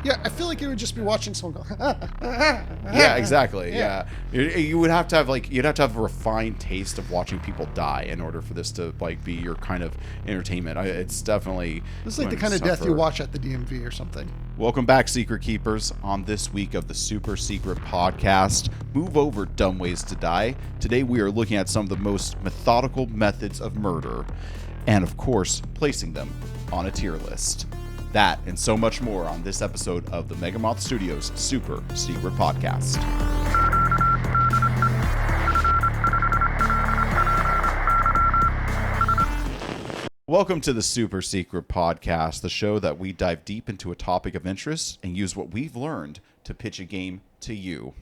Yeah, I feel like you would just be watching someone go. Yeah, exactly. Yeah. You would have to have you'd have to have a refined taste of watching people die in order for this to be your kind of entertainment. It's definitely This is like the kind of death you watch at the DMV or something. Welcome back, Secret Keepers. On this week of the Super Secret Podcast, move over, dumb ways to die. Today we are looking at some of the most methodical methods of murder, and of course, placing them on a tier list. That and so much more on this episode of the Moth Studios Super Secret Podcast. Welcome to the Super Secret Podcast, the show that we dive deep into a topic of interest and use what we've learned to pitch a game to you.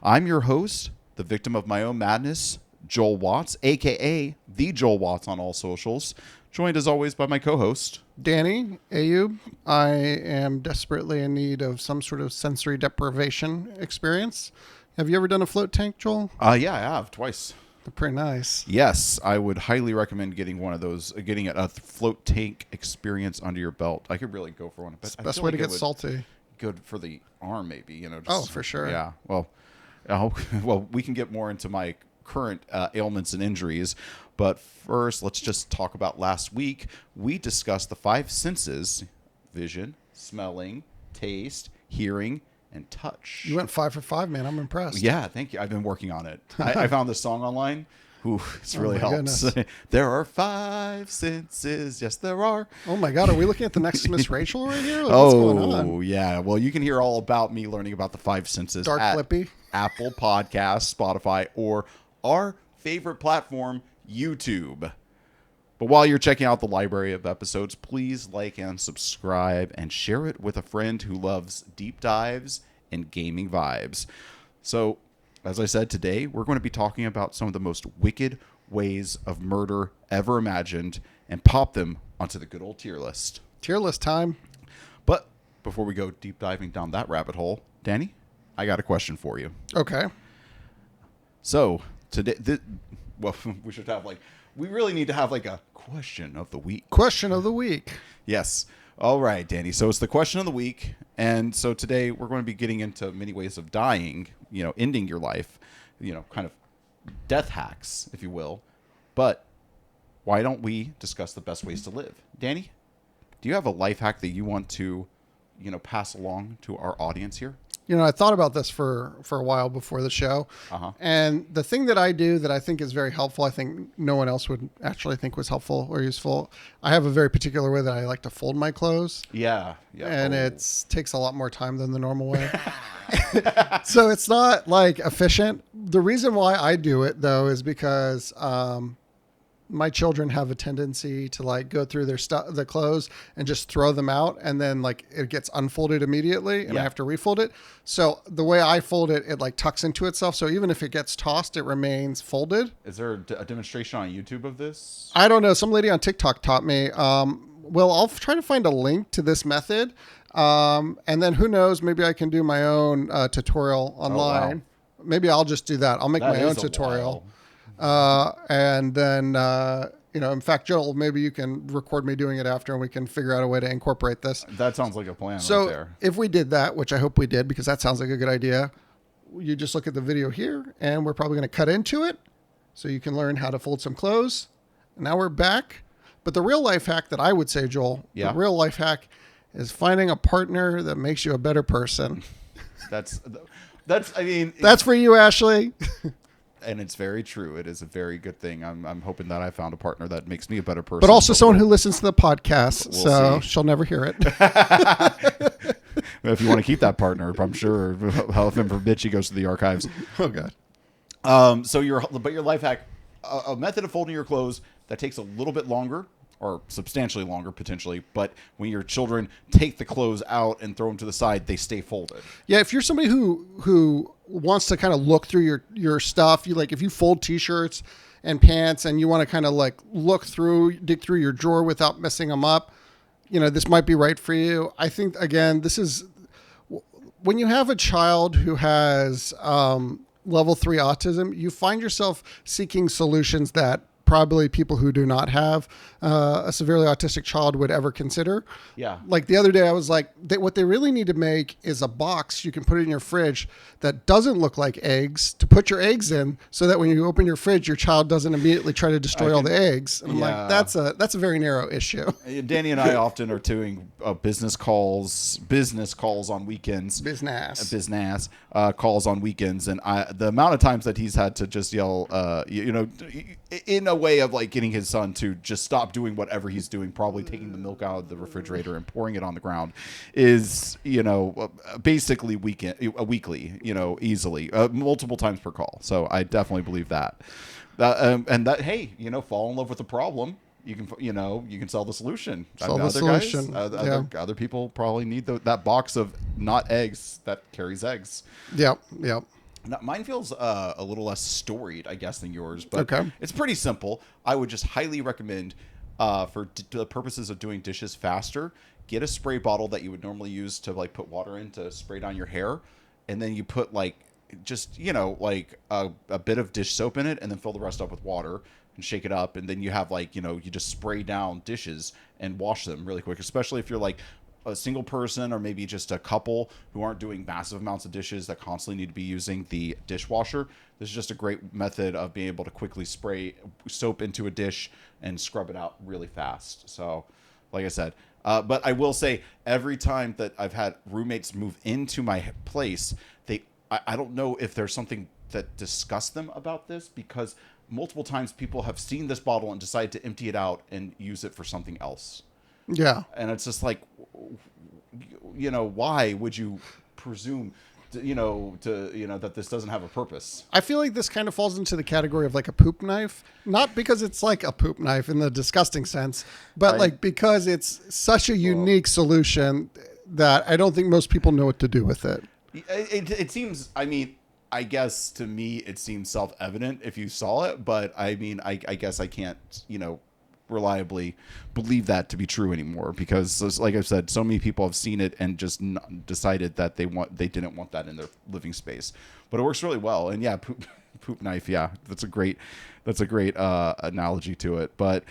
I'm your host, the victim of my own madness, Joel Watts, aka the Joel Watts on all socials, joined as always by my co-host, Danny Ayub. I am desperately in need of some sort of sensory deprivation experience. Have you ever done a float tank, Joel? Yeah, I have twice. They're pretty nice. Yes, I would highly recommend getting one of those, getting a float tank experience under your best. I could really go for one. But it's the best way to get salty. Good for the arm, maybe. For sure. Yeah. Well, we can get more into my current ailments and injuries, but first, let's just talk about last week. We discussed the 5 senses: vision, smelling, taste, hearing, and touch. You went 5 for 5, man. I'm impressed. Yeah, thank you. I've been working on it. I found this song online. Ooh, it's really helps. There are 5 senses. Yes, there are. Oh my God, are we looking at the next Miss Rachel right here? What's going on? Oh yeah. Well, you can hear all about me learning about the 5 senses Dark at Flippy, Apple Podcasts, Spotify, or our favorite platform, YouTube. But while you're checking out the library of episodes, please like and subscribe and share it with a friend who loves deep dives and gaming vibes. So, as I said, today we're going to be talking about some of the most wicked ways of murder ever imagined and pop them onto the good old tier list. Tier list time. But before we go deep diving down that rabbit hole, Danny, I got a question for you. Okay. So, today, we should have we really need to have a question of the week. Question of the week. Yes. All right, Danny. So it's the question of the week. And so today we're going to be getting into many ways of dying, ending your life, kind of death hacks, if you will. But why don't we discuss the best ways to live? Danny, do you have a life hack that you want to, pass along to our audience here? I thought about this for a while before the show. Uh-huh. And the thing that I do that I think is very helpful, I think no one else would actually think was helpful or useful. I have a very particular way that I like to fold my clothes. Yeah. And it takes a lot more time than the normal way. So it's not efficient. The reason why I do it though is because my children have a tendency to go through the clothes and just throw them out, and then it gets unfolded immediately, and I have to refold it. So the way I fold it, it tucks into itself. So even if it gets tossed, it remains folded. Is there a demonstration on YouTube of this? I don't know. Some lady on TikTok taught me. Well, I'll try to find a link to this method, and then who knows? Maybe I can do my own tutorial online. Oh, wow. Maybe I'll just do that. I'll make my own tutorial. And then, in fact, Joel, maybe you can record me doing it after and we can figure out a way to incorporate this. That sounds like a plan right there. If we did that, which I hope we did, because that sounds like a good idea, you just look at the video here and we're probably going to cut into it so you can learn how to fold some clothes. Now we're back. But the real life hack that I would say, Joel, the real life hack is finding a partner that makes you a better person. That's for you, Ashley. And it's very true. It is a very good thing. I'm hoping that I found a partner that makes me a better person. But also someone who listens to the podcast, so she'll never hear it. If you want to keep that partner, I'm sure, heaven forbid she goes to the archives. Oh, God. So your life hack, a method of folding your clothes that takes a little bit longer, or substantially longer potentially, but when your children take the clothes out and throw them to the side, they stay folded. Yeah, if you're somebody who wants to kind of look through your stuff, if you fold t-shirts and pants and you want to kind of dig through your drawer without messing them up, this might be right for you. I think, again, this is when you have a child who has level 3 autism, you find yourself seeking solutions that probably people who do not have a severely autistic child would ever consider. Yeah. Like the other day, I was like, what they really need to make is a box you can put in your fridge that doesn't look like eggs to put your eggs in, so that when you open your fridge, your child doesn't immediately try to destroy all the eggs. And I'm like, that's a very narrow issue. Danny and I often are doing business calls on weekends. Business calls on weekends, and the amount of times that he's had to just yell, in a way of like getting his son to just stop doing whatever he's doing, probably taking the milk out of the refrigerator and pouring it on the ground, is basically weekly, easily multiple times per call. So I definitely believe that. Hey, fall in love with the problem. You can sell the solution. Sell the solution. Other people probably need that box of not eggs that carries eggs. Yep. Now, mine feels a little less storied, I guess, than yours, but okay. It's pretty simple. I would just highly recommend, for the purposes of doing dishes faster, get a spray bottle that you would normally use to like put water in to spray down your hair, and then you put like just a bit of dish soap in it, and then fill the rest up with water and shake it up, and then you have you just spray down dishes and wash them really quick, especially if you're like a single person or maybe just a couple who aren't doing massive amounts of dishes that constantly need to be using the dishwasher. This is just a great method of being able to quickly spray soap into a dish and scrub it out really fast. So like I said, but I will say every time that I've had roommates move into my place, I don't know if there's something that disgusts them about this, because multiple times people have seen this bottle and decided to empty it out and use it for something else. Yeah. And it's just like, why would you presume that this doesn't have a purpose? I feel like this kind of falls into the category of like a poop knife, not because it's like a poop knife in the disgusting sense, but like because it's such a unique solution that I don't think most people know what to do with it. It seems, I guess to me it seems self-evident if you saw it, but I guess I can't, reliably believe that to be true anymore, because like I've said, so many people have seen it and just decided that they didn't want that in their living space. But it works really well. And poop knife, that's a great analogy to it. But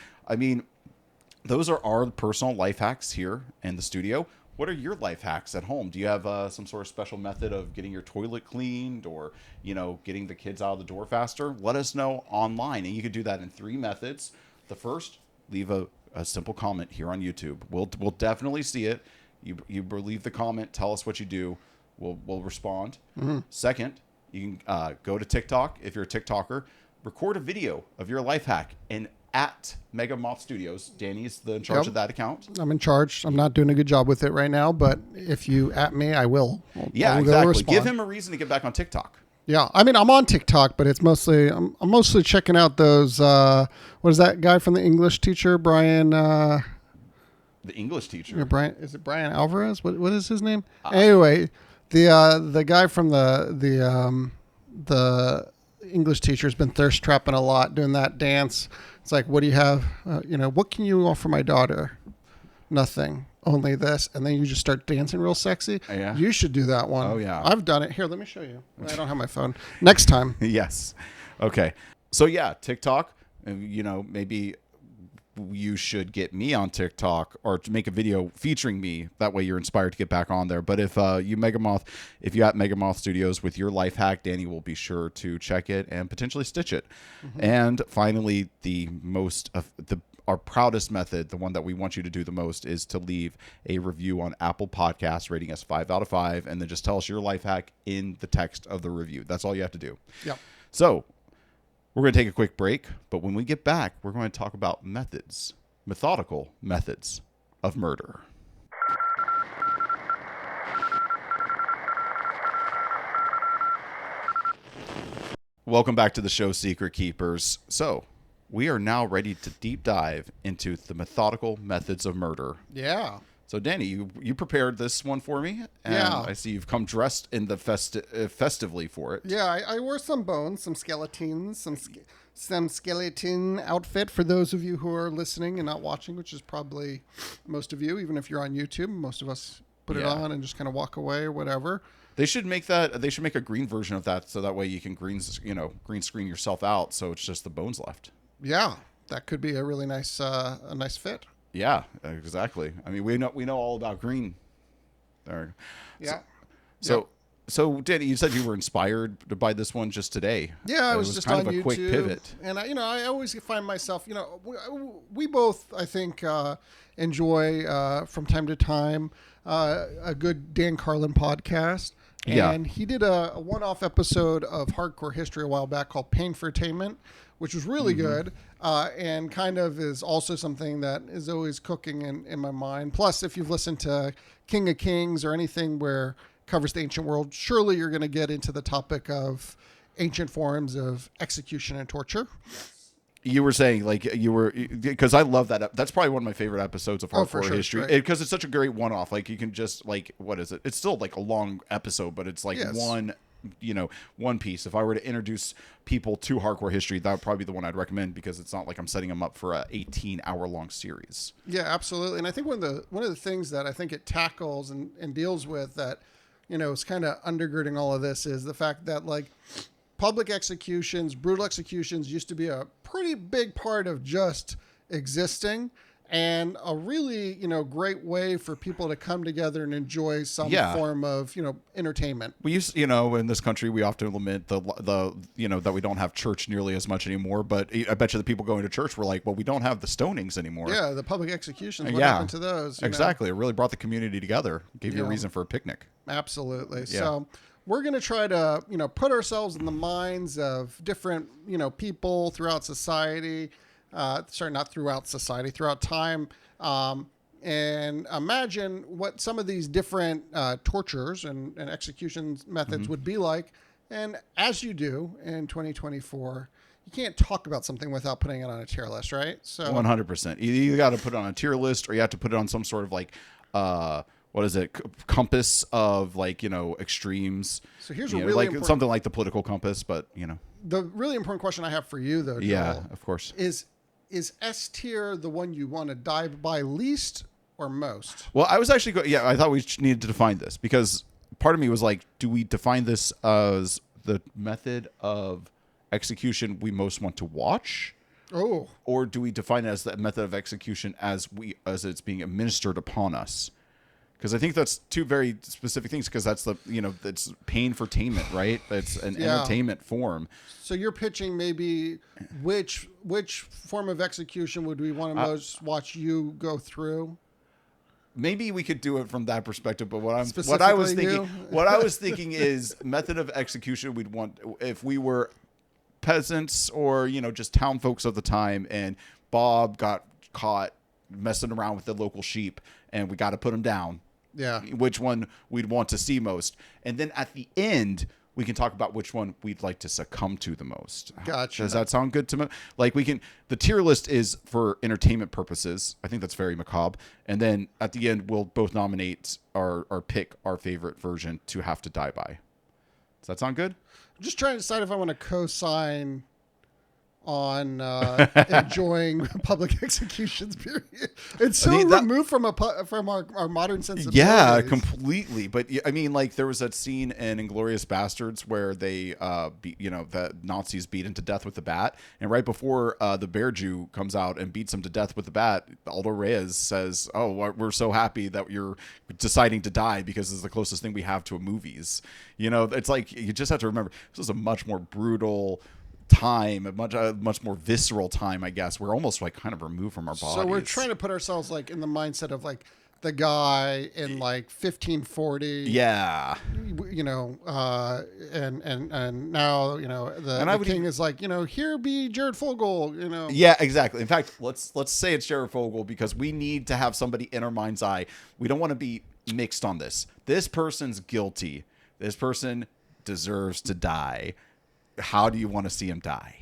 those are our personal life hacks here in the studio. What are your life hacks at home? Do you have some sort of special method of getting your toilet cleaned, or getting the kids out of the door faster? Let us know online, and you can do that in 3 methods. The first, leave a simple comment here on YouTube. We'll definitely see it. You leave the comment, tell us what you do. We'll respond. Mm-hmm. Second, you can go to TikTok. If you're a TikToker, record a video of your life hack and at Mega Moth Studios. Danny's in charge of that account. I'm in charge. I'm not doing a good job with it right now, but if you at me, I will. Exactly. Give him a reason to get back on TikTok. Yeah, I'm on TikTok, but it's mostly I'm mostly checking out those. What is that guy from the English teacher, Brian? The English teacher. Brian, is it Brian Alvarez? What is his name? Anyway, the guy from the English teacher has been thirst trapping a lot, doing that dance. It's like, what do you have? What can you offer my daughter? Nothing. Only this. And then you just start dancing real sexy. Yeah. You should do that one. Oh, yeah. I've done it. Here, let me show you. I don't have my phone. Next time. Yes. Okay. So, TikTok, maybe you should get me on TikTok or to make a video featuring me. That way you're inspired to get back on there. But if you at Mega Moth Studios with your life hack, Danny will be sure to check it and potentially stitch it. Mm-hmm. And finally, our proudest method, the one that we want you to do the most, is to leave a review on Apple Podcasts, rating us 5 out of 5, and then just tell us your life hack in the text of the review. That's all you have to do. Yeah. So we're going to take a quick break, but when we get back, we're going to talk about methodical methods of murder. Welcome back to the show, Secret Keepers. So we are now ready to deep dive into the methodical methods of murder. Yeah. So, Danny, you prepared this one for me, and I see you've come dressed in the festively for it. Yeah, I wore some bones, some skeletons, some skeleton outfit for those of you who are listening and not watching, which is probably most of you, even if you're on YouTube. Most of us put it on and just kind of walk away or whatever. They should make a green version of that, so that way you can green screen yourself out, so it's just the bones left. Yeah, that could be a really nice fit. Yeah, exactly. I mean, we know all about green. There. Yeah. So, Yep. so Danny, you said you were inspired by this one just today. Yeah, I It was was just kind on of a YouTube, quick pivot. and I always find myself, we both, I think, enjoy from time to time a good Dan Carlin podcast, Yeah. and he did a one-off episode of Hardcore History a while back called Pain for Attainment, which was really good, and kind of is also something that is always cooking in my mind. Plus, if you've listened to King of Kings or anything where covers the ancient world, surely you're going to get into the topic of ancient forms of execution and torture. You were saying because I love that. That's probably one of my favorite episodes of Oh, for hardcore sure, history right. because it's such a great one-off. Like you can just what is it? It's still like a long episode, but it's like Yes. one piece. If I were to introduce people to hardcore history, that would probably be the one I'd recommend because it's not like I'm setting them up for a 18-hour long series. Yeah, absolutely. And I think one of the things that I think it tackles and deals with that, is kind of undergirding all of this is the fact that like public executions, brutal executions used to be a pretty big part of just existing, and a really, great way for people to come together and enjoy some form of, entertainment. We used, in this country, we often lament the that we don't have church nearly as much anymore. But I bet you the people going to church were like, well, we don't have the stonings anymore. Yeah, the public executions. What happened to those? Exactly. It really brought the community together. Gave you a reason for a picnic. Absolutely. Yeah. So we're going to try to, put ourselves in the minds of different, people throughout society. Not throughout society, throughout time. And imagine what some of these different tortures and executions methods would be like. And as you do in 2024, you can't talk about something without putting it on a tier list, right? So 100%. You got to put it on a tier list, or you have to put it on some sort of what is it? Compass of extremes. So here's a really important, something like the political compass, but the really important question I have for you though, Joel, yeah, of course. Is S tier the one you want to dive by least or most? Well, I was actually I thought we needed to define this because part of me was like, do we define this as the method of execution we most want to watch? Oh. Or do we define it as the method of execution as it's being administered upon us? Because I think that's two very specific things. Because that's that's pain for attainment, right? That's an entertainment form. So you're pitching maybe which form of execution would we want to most watch you go through? Maybe we could do it from that perspective. But what Specifically I was thinking is method of execution we'd want if we were peasants or just town folks of the time, and Bob got caught messing around with the local sheep, and we got to put him down. Yeah. Which one we'd want to see most. And then at the end, we can talk about which one we'd like to succumb to the most. Gotcha. Does that sound good to me? The tier list is for entertainment purposes. I think that's very macabre. And then at the end, we'll both nominate or pick our favorite version to have to die by. Does that sound good? I'm just trying to decide if I want to co-sign on enjoying public executions. Period. It's so removed from our modern sensibilities. Yeah, completely. But I mean, there was that scene in Inglourious Bastards where they, the Nazis beat him to death with the bat, and right before the Bear Jew comes out and beats him to death with the bat, Aldo Reyes says, "Oh, we're so happy that you're deciding to die because it's the closest thing we have to a movies." It's like you just have to remember this is a much more brutal time, a much more visceral time, I guess. We're almost kind of removed from our bodies. So we're trying to put ourselves in the mindset of the guy in 1540. Yeah. And now the king is here be Jared Fogle. Yeah, exactly. In fact, let's say it's Jared Fogle because we need to have somebody in our mind's eye. We don't want to be mixed on this. This person's guilty. This person deserves to die. How do you want to see him die?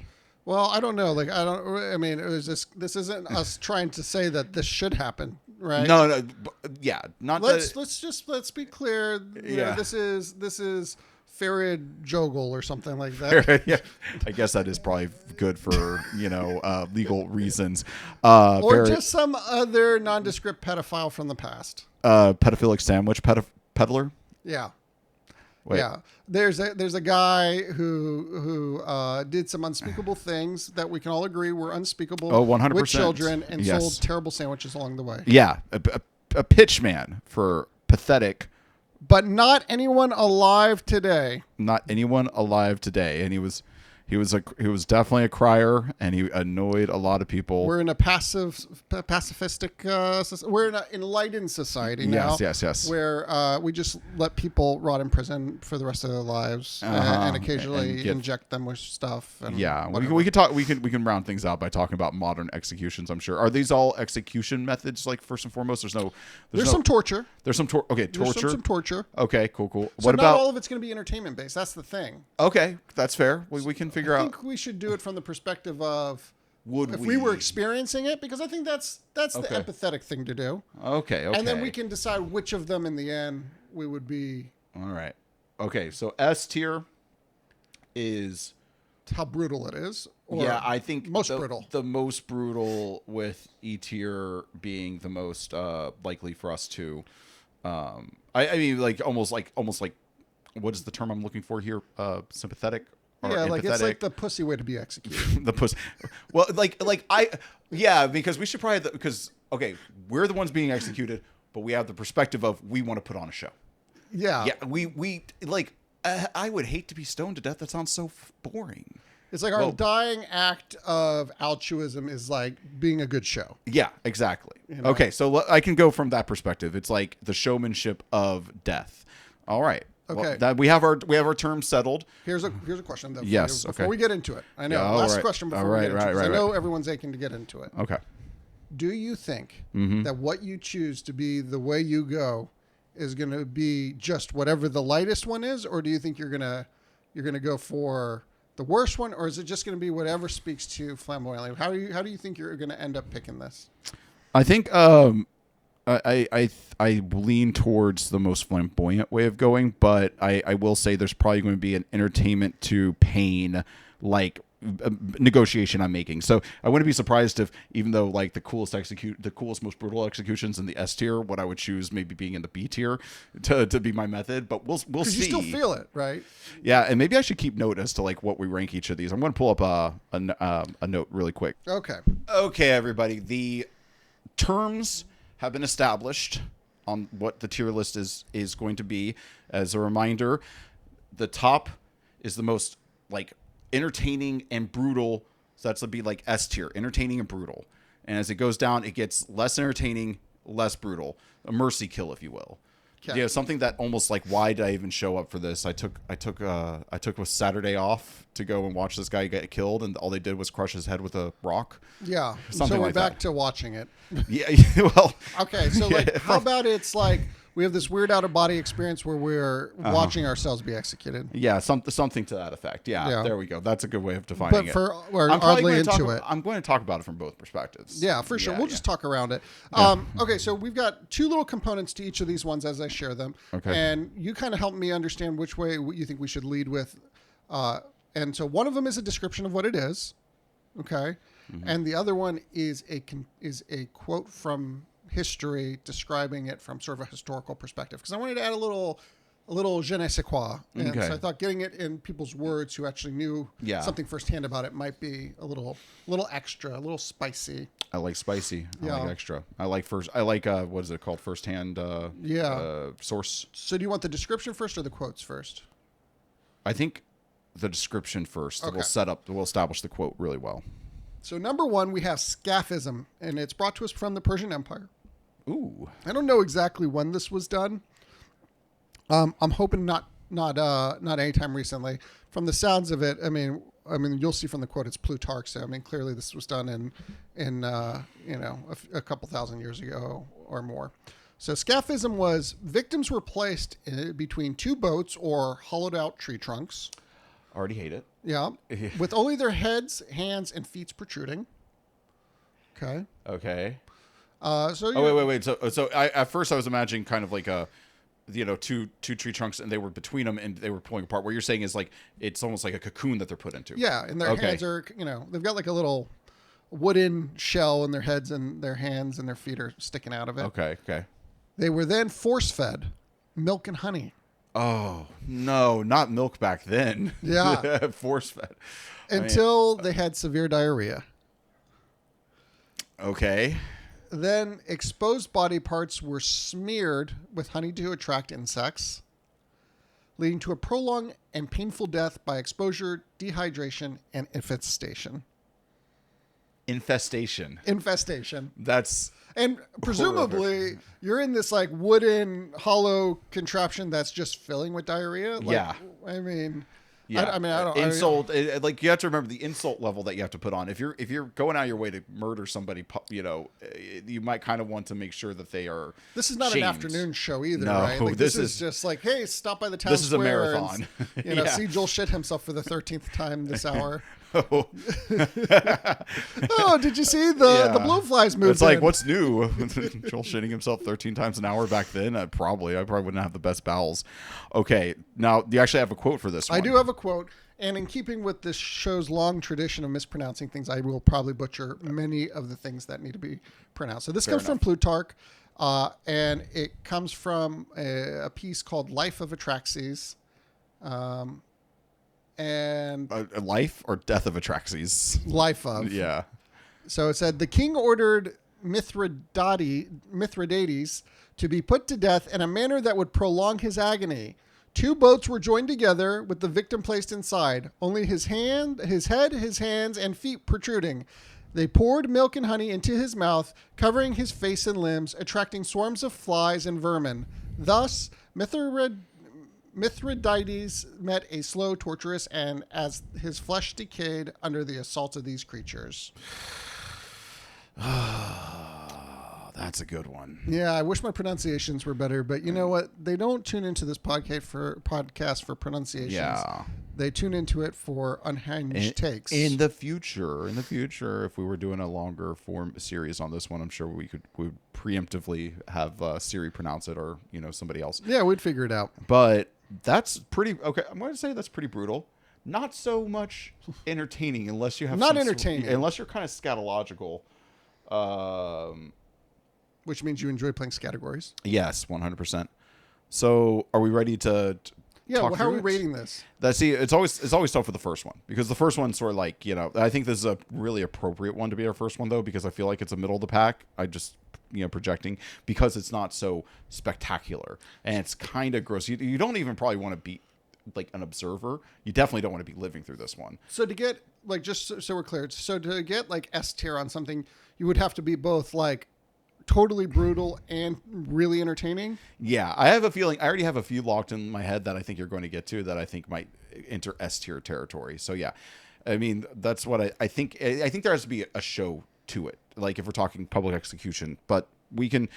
Well, I don't know. I mean, it was this isn't us trying to say that this should happen, right? No. Yeah. Let's be clear. This is Farid Jogel or something like that. Yeah. I guess that is probably good for, legal reasons. Or just some other nondescript pedophile from the past. Pedophilic sandwich peddler. Yeah. Wait. Yeah, there's a guy who did some unspeakable things that we can all agree were unspeakable. Oh, 100%. With children and Yes. sold terrible sandwiches along the way. Yeah, a pitch man for pathetic. But not anyone alive today. Not anyone alive today, and he was definitely a crier, and he annoyed a lot of people. We're in a pacifistic. We're in an enlightened society now. Yes. Where we just let people rot in prison for the rest of their lives, and occasionally inject them with stuff. And yeah, whatever. we could talk. We can round things out by talking about modern executions. I'm sure. Are these all execution methods? Like first and foremost, there's some torture. There's some okay torture. There's some torture. Okay, cool. So What not about all of it's going to be entertainment based. That's the thing. Okay, that's fair. We can figure I out. think we should do it from the perspective of Would if we were experiencing it, because I think that's the empathetic thing to do. Okay. And then we can decide which of them in the end we would be. All right. Okay, so S tier is How brutal it is. Or yeah, I think brutal. The most brutal, with E tier being the most likely for us to. I mean, almost like what is the term I'm looking for here? Sympathetic. Yeah, like it's like the pussy way to be executed. The pussy. Well, because we should probably because okay, we're the ones being executed, but we have the perspective of we want to put on a show. Yeah. Yeah, we like. I would hate to be stoned to death. That sounds so boring. It's like our dying act of altruism is like being a good show. Yeah, exactly. You know? Okay, so I can go from that perspective. It's like the showmanship of death. All right. Okay. Well, that we have our terms settled. Here's a question though. Yes. Before we get into it, I know. Yeah, last question before we get into it. Right. I know everyone's aching to get into it. Okay. Do you think Mm-hmm. that what you choose to be the way you go is going to be just whatever the lightest one is, or do you think you're gonna go for the worst one, or is it just going to be whatever speaks to you flamboyantly? How do you think you're going to end up picking this? I think I lean towards the most flamboyant way of going, but I will say there's probably going to be an entertainment to pain like negotiation I'm making. So I wouldn't be surprised if, even though like the coolest, most brutal executions in the S tier, what I would choose maybe being in the B tier to be my method. But we'll see. Because you still feel it, right? Yeah, and maybe I should keep note as to like what we rank each of these. I'm going to pull up a note really quick. Okay, everybody. The terms have been established on what the tier list is going to be. As a reminder, the top is the most like entertaining and brutal. So that's to be like S tier, entertaining and brutal. And as it goes down, it gets less entertaining, less brutal, a mercy kill, if you will. Okay. Yeah, something that almost like, why did I even show up for this? I took a Saturday off to go and watch this guy get killed, and all they did was crush his head with a rock. Yeah. Something so we're like back that. to watching it. Yeah. Well. Okay. So like, how about it's like we have this weird out of body experience where we're watching ourselves be executed. Yeah, something to that effect. Yeah, there we go. That's a good way of defining but it. We're oddly into it. I'm going to talk about it from both perspectives. Yeah, for sure. We'll just talk around it. Okay, so we've got two little components to each of these ones as I share them. Okay. And you kind of help me understand which way you think we should lead with. And so one of them is a description of what it is. Okay. Mm-hmm. And the other one is a quote from history describing it from sort of a historical perspective, because I wanted to add a little je ne sais quoi, and so I thought getting it in people's words who actually knew something firsthand about it might be a little extra, a little spicy. I like spicy. I like extra. I like what is it called? Firsthand source. So do you want the description first or the quotes first? I think the description first. Okay. We'll establish the quote really well. So number one, we have scaphism, and it's brought to us from the Persian Empire. Ooh. I don't know exactly when this was done. I'm hoping not anytime recently. From the sounds of it, I mean, you'll see from the quote it's Plutarch. So I mean, clearly this was done in a couple thousand years ago or more. So scaphism was victims were placed between two boats or hollowed out tree trunks. Already hate it. Yeah, with only their heads, hands, and feet protruding. Okay. Okay. Wait. So at first I was imagining kind of like two tree trunks, and they were between them, and they were pulling apart. What you're saying is like it's almost like a cocoon that they're put into. Yeah, and their hands are, they've got like a little wooden shell, and their heads and their hands and their feet are sticking out of it. Okay. They were then force fed milk and honey. Oh, no, not milk back then. Yeah. Force fed. Until they had severe diarrhea. Okay. Then exposed body parts were smeared with honey to attract insects, leading to a prolonged and painful death by exposure, dehydration, and infestation. Infestation. That's... And presumably, horrific. you're in this like wooden hollow contraption that's just filling with diarrhea. Like, Yeah. I mean... Yeah, I don't insult. Like you have to remember the insult level that you have to put on. If you're going out of your way to murder somebody, you might kind of want to make sure that they are. This is not shamed. an afternoon show either, No, right? Like, this is just like, hey, stop by the town This is a square marathon. And, Yeah. see Joel shit himself for the 13th time this hour. Oh, Oh, did you see the blowflies moved? it's like, in? what's new? Joel shitting himself 13 times an hour back then. I probably wouldn't have the best bowels. Okay, now you actually have a quote for this one. I do have a quote. And in keeping with this show's long tradition of mispronouncing things, I will probably butcher many of the things that need to be pronounced. So this comes from Plutarch, and it comes from a piece called Life of Atraxes. And A life or death of Atraxes. Life of. Yeah. So it said, the king ordered Mithridates to be put to death in a manner that would prolong his agony. 2 boats were joined together with the victim placed inside, only his head, his hands, and feet protruding. They poured milk and honey into his mouth, covering his face and limbs, attracting swarms of flies and vermin. Thus, Mithridates met a slow, torturous end as his flesh decayed under the assault of these creatures. That's a good one. Yeah, I wish my pronunciations were better, but you know what? They don't tune into this podcast for pronunciations. Yeah. They tune into it for unhinged takes. In the future, if we were doing a longer form series on this one, I'm sure we would preemptively have Siri pronounce it, or somebody else. Yeah, we'd figure it out. But that's pretty okay. I'm going to say that's pretty brutal. Not so much entertaining, unless you have unless you're kind of scatological. Which means you enjoy playing categories. Yes, 100%. So, are we ready to? Yeah. Talk Well, how are we it? rating this? It's always tough for the first one, because the first one's sort of like I think this is a really appropriate one to be our first one, though, because I feel like it's a middle of the pack. I just projecting, because it's not so spectacular and it's kind of gross. You don't even probably want to be like an observer. You definitely don't want to be living through this one. So to get like, just so we're clear, so to get like S tier on something, you would have to be both like totally brutal and really entertaining. Yeah, I have a feeling. I already have a few locked in my head that I think you're going to get to, that I think might enter S tier territory. So yeah, I mean, that's what I think. I think there has to be a show to it, like if we're talking public execution, but we can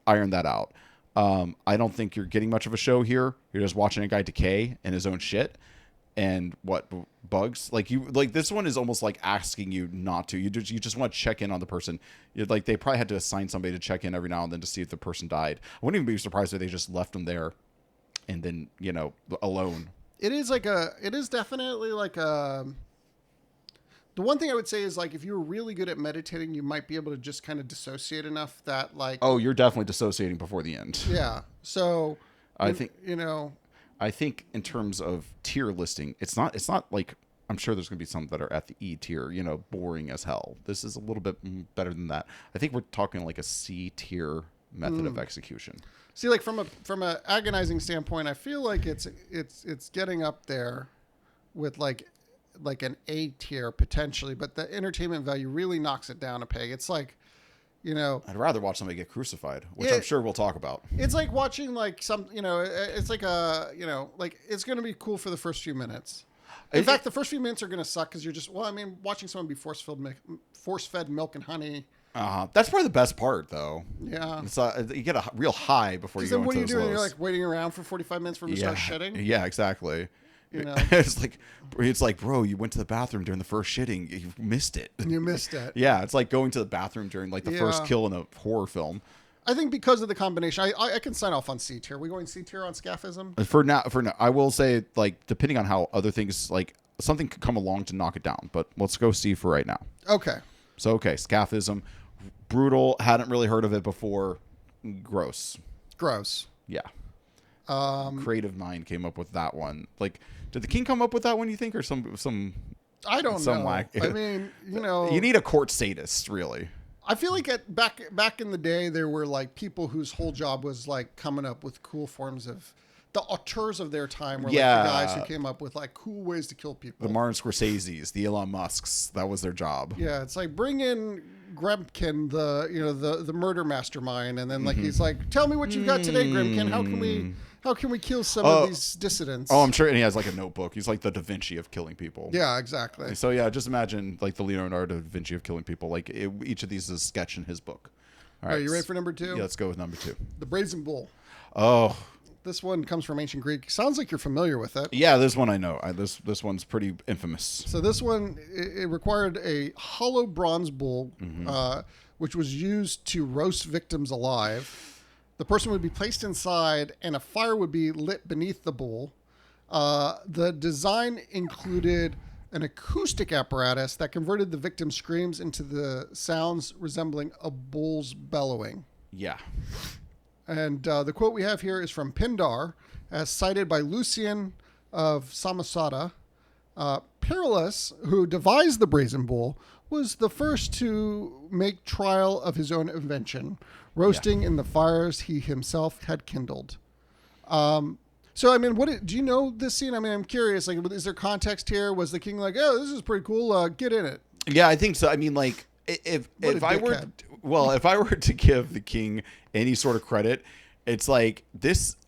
iron that out. I don't think you're getting much of a show here. You're just watching a guy decay in his own shit. And what bugs like this one is almost like asking you not to. You just want to check in on the person. Like they probably had to assign somebody to check in every now and then to see if the person died. I wouldn't even be surprised if they just left them there, and then alone. It is definitely like a. The one thing I would say is, like, if you were really good at meditating, you might be able to just kind of dissociate enough that, like. Oh, you're definitely dissociating before the end. Yeah. So. I think I think in terms of tier listing, it's not like, I'm sure there's going to be some that are at the E tier, boring as hell. This is a little bit better than that. I think we're talking like a C tier method of execution. See, like from a agonizing standpoint, I feel like it's getting up there with like an A tier potentially, but the entertainment value really knocks it down a peg. It's like, I'd rather watch somebody get crucified, which I'm sure we'll talk about. It's like watching like it's like like it's going to be cool for the first few minutes. In fact, the first few minutes are going to suck because you're just, watching someone be force-fed milk and honey. That's probably the best part, though. Yeah. It's you get a real high before you go into those lows. What are you doing? You're like waiting around for 45 minutes for them to start shitting? Yeah, exactly. It's like, bro, you went to the bathroom during the first shitting. You missed it. You missed it. Yeah, it's like going to the bathroom during like the first kill in a horror film. I think because of the combination, I can sign off on C tier. Are we going C tier on scaphism? For now, I will say, like, depending on how other things, like, something could come along to knock it down. But let's go C for right now. Okay. So, scaphism, brutal. Hadn't really heard of it before. Gross. Gross. Yeah. creative mind came up with that one? Like, did the king come up with that one, you think, or some? I don't some know. I mean, you need a court sadist, really. I feel like back in the day, there were like people whose whole job was like coming up with cool forms of the auteurs of their time were like the guys who came up with like cool ways to kill people. The Martin Scorsese's, the Elon Musk's, that was their job. Yeah, it's like bring in Gremkin, the murder mastermind, and then like he's like, tell me what you got today, Gremkin. How can we kill some of these dissidents? Oh, I'm sure, and he has like a notebook. He's like the Da Vinci of killing people. Yeah, exactly. So yeah, just imagine like the Leonardo da Vinci of killing people. Like each of these is a sketch in his book. All right, you ready for number 2? Yeah, let's go with number 2. The Brazen Bull. Oh. This one comes from ancient Greek. Sounds like you're familiar with it. Yeah, this one I know. This one's pretty infamous. So this one, it required a hollow bronze bull, which was used to roast victims alive. The person would be placed inside, and a fire would be lit beneath the bull. The design included an acoustic apparatus that converted the victim's screams into the sounds resembling a bull's bellowing. Yeah. And the quote we have here is from Pindar, as cited by Lucian of Samosata. Perillus, who devised the brazen bull, was the first to make trial of his own invention, roasting in the fires he himself had kindled. So, I mean, do you know this scene? I mean, I'm curious. Like, is there context here? Was the king like, "Oh, this is pretty cool. Get in it"? Yeah, I think so. I mean, like, if I were to give the king any sort of credit, it's like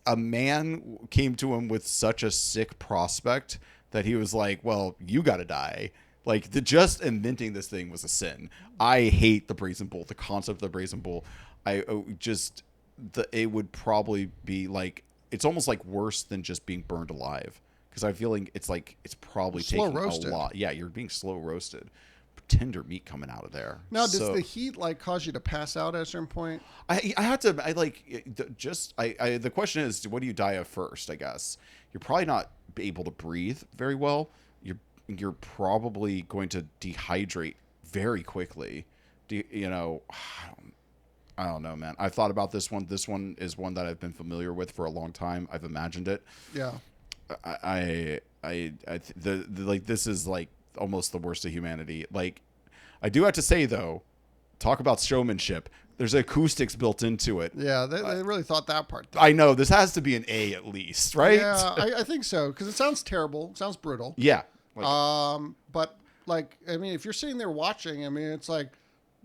a man came to him with such a sick prospect that he was like, well, you got to die. Like, just inventing this thing was a sin. I hate the brazen bull, the concept of the brazen bull. It would probably be like, it's almost like worse than just being burned alive. Because I feel like it's probably taking a lot. Yeah, you're being slow roasted. Tender meat coming out of there. Now, does the heat like cause you to pass out at a certain point? The question is, what do you die of first? I guess you're probably not able to breathe very well. You're probably going to dehydrate very quickly. I don't know, man. I've thought about this one. This one is one that I've been familiar with for a long time. I've imagined it. Yeah. This is like almost the worst of humanity. Like, I do have to say though, talk about showmanship. There's acoustics built into it. Yeah, they really thought that part. I know this has to be an A at least, right? Yeah, I think so because it sounds terrible. It sounds brutal. Yeah. But like, I mean, if you're sitting there watching, I mean, it's like,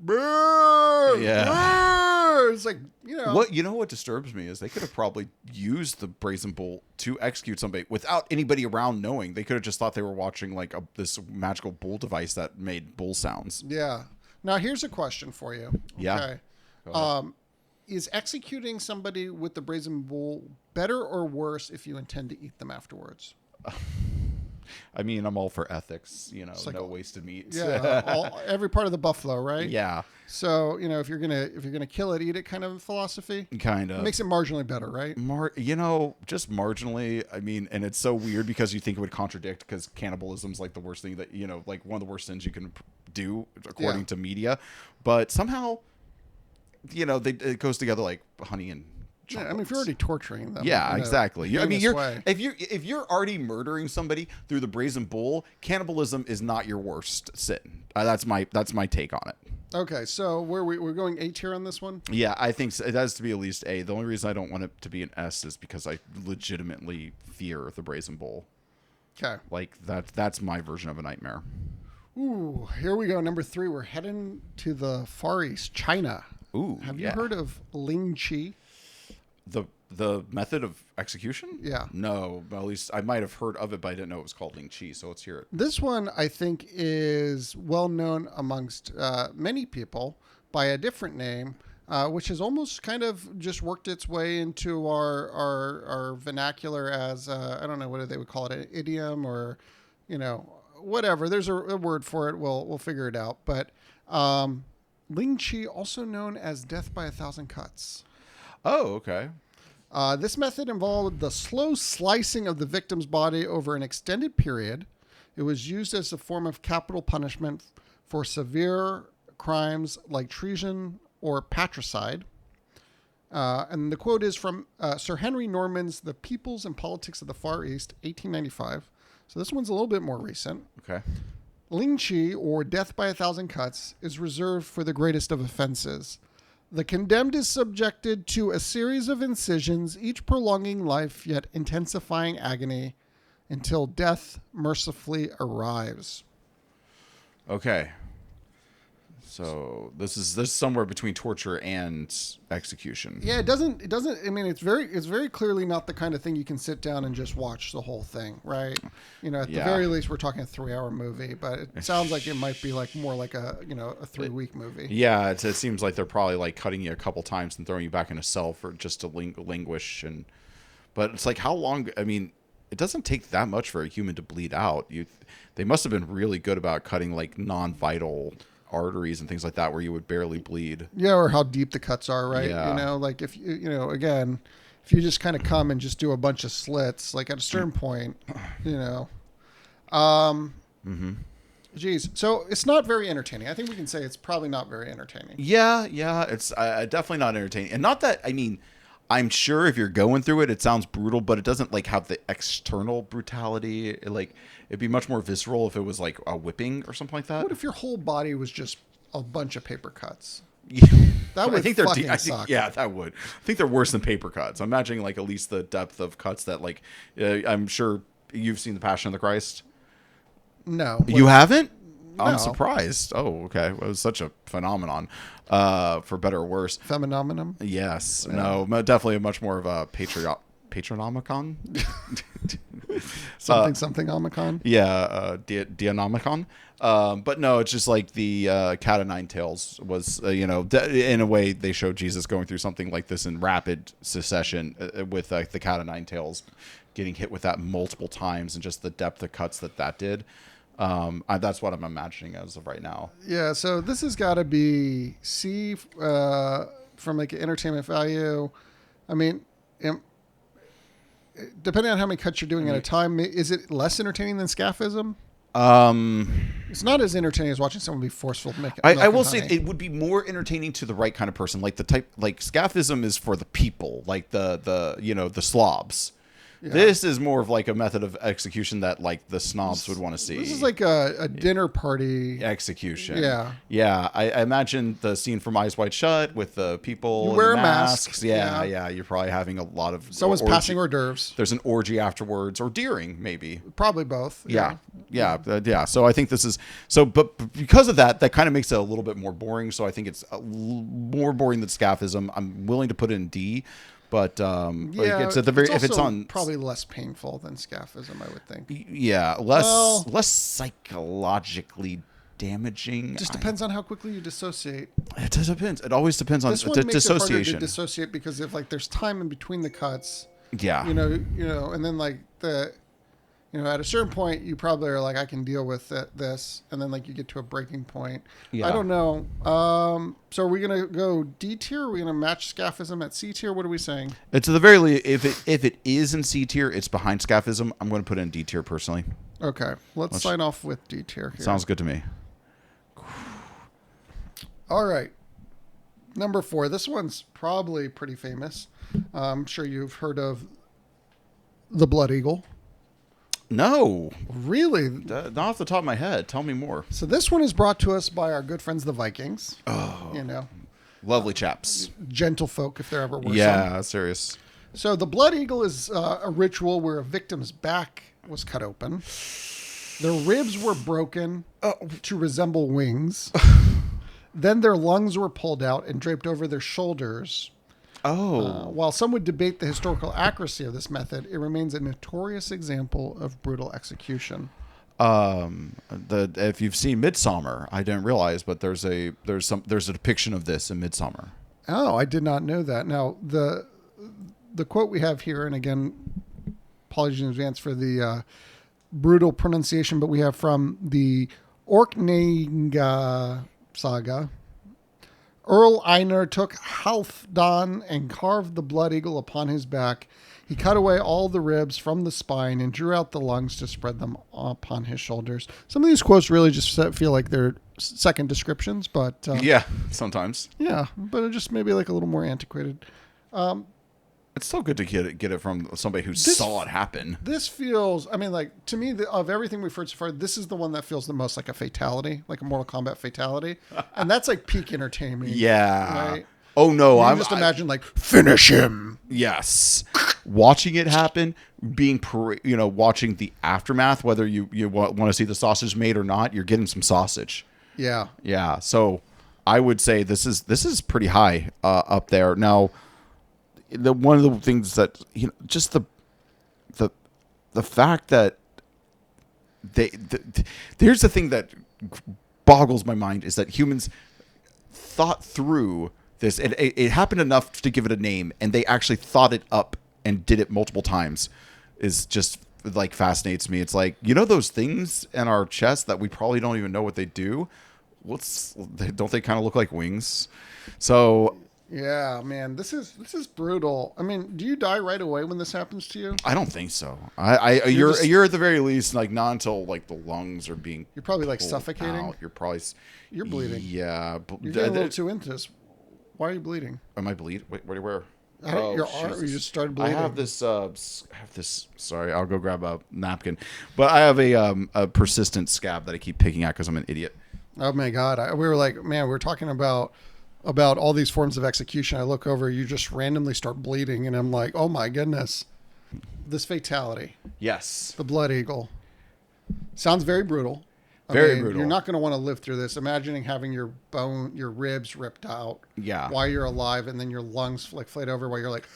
brrr, brrr. It's like, what disturbs me is they could have probably used the brazen bull to execute somebody without anybody around knowing. They could have just thought they were watching like this magical bull device that made bull sounds. Yeah. Now here's a question for you. Yeah. Okay. Is executing somebody with the brazen bull better or worse if you intend to eat them afterwards? I mean, I'm all for ethics, like no wasted meat. Yeah, every part of the buffalo, right? Yeah. So, if you're gonna kill it, eat it kind of philosophy. Kind of. It makes it marginally better, right? Just marginally. I mean, and it's so weird because you think it would contradict because cannibalism's like the worst thing that, like one of the worst sins you can do according to media. But somehow, it goes together like honey and chocolates. Yeah, I mean, if you're already torturing them. Yeah, exactly. I mean, if you're already murdering somebody through the brazen bull, cannibalism is not your worst sin. That's my take on it. Okay, so we're going A tier on this one? Yeah, I think so. It has to be at least A. The only reason I don't want it to be an S is because I legitimately fear the brazen bull. Okay. Like that's my version of a nightmare. Ooh, here we go. Number 3, we're heading to the Far East, China. Ooh, Have you heard of Ling Chi? The method of execution? Yeah. No, but at least I might have heard of it, but I didn't know it was called Ling Chi, so let's hear it. This one, I think, is well known amongst many people by a different name, which has almost kind of just worked its way into our vernacular as, I don't know, what they would call it, an idiom or, whatever. There's a word for it. We'll figure it out. But Ling Chi, also known as death by 1,000 cuts. Oh, okay. This method involved the slow slicing of the victim's body over an extended period. It was used as a form of capital punishment for severe crimes like treason or patricide. And the quote is from Sir Henry Norman's The Peoples and Politics of the Far East, 1895. So this one's a little bit more recent. Okay. Lynchi, or death by 1,000 cuts, is reserved for the greatest of offenses. The condemned is subjected to a series of incisions, each prolonging life yet intensifying agony, until death mercifully arrives. Okay. So this is somewhere between torture and execution. Yeah, it doesn't. I mean, it's very clearly not the kind of thing you can sit down and just watch the whole thing, right? You know, at the very least, we're talking a 3-hour movie, but it sounds like it might be like more like a 3-week movie. Yeah, it seems like they're probably like cutting you a couple times and throwing you back in a cell for just to languish. But it's like, how long? I mean, it doesn't take that much for a human to bleed out. They must have been really good about cutting like non-vital arteries and things like that where you would barely bleed. Yeah, or how deep the cuts are, right? Yeah. You know, like if again, if you just kind of come and just do a bunch of slits, like at a certain point, geez. So it's not very entertaining. I think we can say it's probably not very entertaining. Yeah, it's definitely not entertaining. And not that, I mean, I'm sure if you're going through it, it sounds brutal, but it doesn't like have the external brutality. It'd be much more visceral if it was like a whipping or something like that. What if your whole body was just a bunch of paper cuts? Yeah. That would fucking suck. Yeah, that would. I think they're worse than paper cuts. I'm imagining like at least the depth of cuts that like, I'm sure you've seen The Passion of the Christ. No. You haven't? No. I'm surprised. Oh, okay. It was such a phenomenon, for better or worse. Phenomenon? Yes. Yeah. No, definitely much more of a patronomicon. something omicon. Yeah, Dionomicon. But no, it's just like the Cat o' Nine Tails was, in a way they showed Jesus going through something like this in rapid succession with the Cat o' Nine Tails getting hit with that multiple times and just the depth of cuts that did. That's what I'm imagining as of right now. Yeah, so this has got to be C from like entertainment value. I mean, depending on how many cuts you're doing at a time, is it less entertaining than scaphism? It's not as entertaining as watching someone be forceful to make it. I will say it would be more entertaining to the right kind of person, like scaphism is for the people, like the slobs. Yeah. This is more of like a method of execution that like the snobs would want to see. This is like a dinner party execution. Yeah. Yeah. I imagine the scene from Eyes Wide Shut with the people. You wear the masks. Yeah. You're probably having a lot of. Someone's passing hors d'oeuvres. There's an orgy afterwards, or deering maybe. Probably both. Yeah. So I think this is but because of that kind of makes it a little bit more boring. So I think it's more boring than scaphism. I'm willing to put it in D. But it's at the very, if it's on, probably less painful than scaphism, I would think. Yeah, less psychologically damaging. Just depends on how quickly you dissociate. It does depends. It always depends on this one makes dissociation. It harder to dissociate because if like there's time in between the cuts. Yeah. And then like at a certain point you probably are like, I can deal with this, and then like you get to a breaking point. Yeah. I don't know. So are we gonna go D tier? Are we gonna match scaphism at C tier? What are we saying? It's at the very least, if it is in C tier, it's behind scaphism. I'm going to put it in D tier personally. Okay, let's sign off with D tier here. Sounds good to me. All right, number 4. This one's probably pretty famous. I'm sure you've heard of the Blood Eagle. No. Really? Not off the top of my head. Tell me more. So this one is brought to us by our good friends, the Vikings. Oh. Lovely chaps. Gentlefolk, if there ever were some. Yeah, serious. So the Blood Eagle is a ritual where a victim's back was cut open. Their ribs were broken to resemble wings. Then their lungs were pulled out and draped over their shoulders. While some would debate the historical accuracy of this method, it remains a notorious example of brutal execution. If you've seen Midsommar, I didn't realize, but there's a depiction of this in Midsommar. Oh, I did not know that. Now the quote we have here, and again, apologies in advance for the brutal pronunciation, but we have from the Orkneyinga saga. Earl Einar took Halfdan and carved the blood eagle upon his back. He cut away all the ribs from the spine and drew out the lungs to spread them upon his shoulders. Some of these quotes really just feel like they're second descriptions, but... yeah, sometimes. Yeah, but just maybe like a little more antiquated. It's so good to get it from somebody who saw it happen. This feels, I mean, like, to me, of everything we've heard so far, this is the one that feels the most like a fatality, like a Mortal Kombat fatality. And that's like peak entertainment. Yeah. Right? Oh, no. You just imagine, like, finish him. Yes. Watching it happen, watching the aftermath, whether you want to see the sausage made or not, you're getting some sausage. Yeah. Yeah. So I would say this is pretty high up there. Now, one of the things that just the fact that here's the thing that boggles my mind is that humans thought through this. It happened enough to give it a name, and they actually thought it up and did it multiple times. Is just like fascinates me. It's like, those things in our chest that we probably don't even know what they do. Don't they kind of look like wings? So. Yeah, man, this is brutal. I mean, do you die right away when this happens to you? I don't think so. You're at the very least like not until like the lungs are being. You're probably like suffocating. Out. You're bleeding. Yeah, you're getting a little too into this. Why are you bleeding? Am I bleeding? Wait, where? Your arm. You just started bleeding. I have this. Sorry, I'll go grab a napkin. But I have a persistent scab that I keep picking at because I'm an idiot. Oh my god! We were like, man, we're talking about all these forms of execution. I look over, you just randomly start bleeding, and I'm like, oh my goodness, this fatality. Yes. The Blood Eagle. Sounds very brutal. Very brutal. You're not going to want to live through this. Imagining having your ribs ripped out. Yeah. While you're alive, and then your lungs like flayed over while you're like.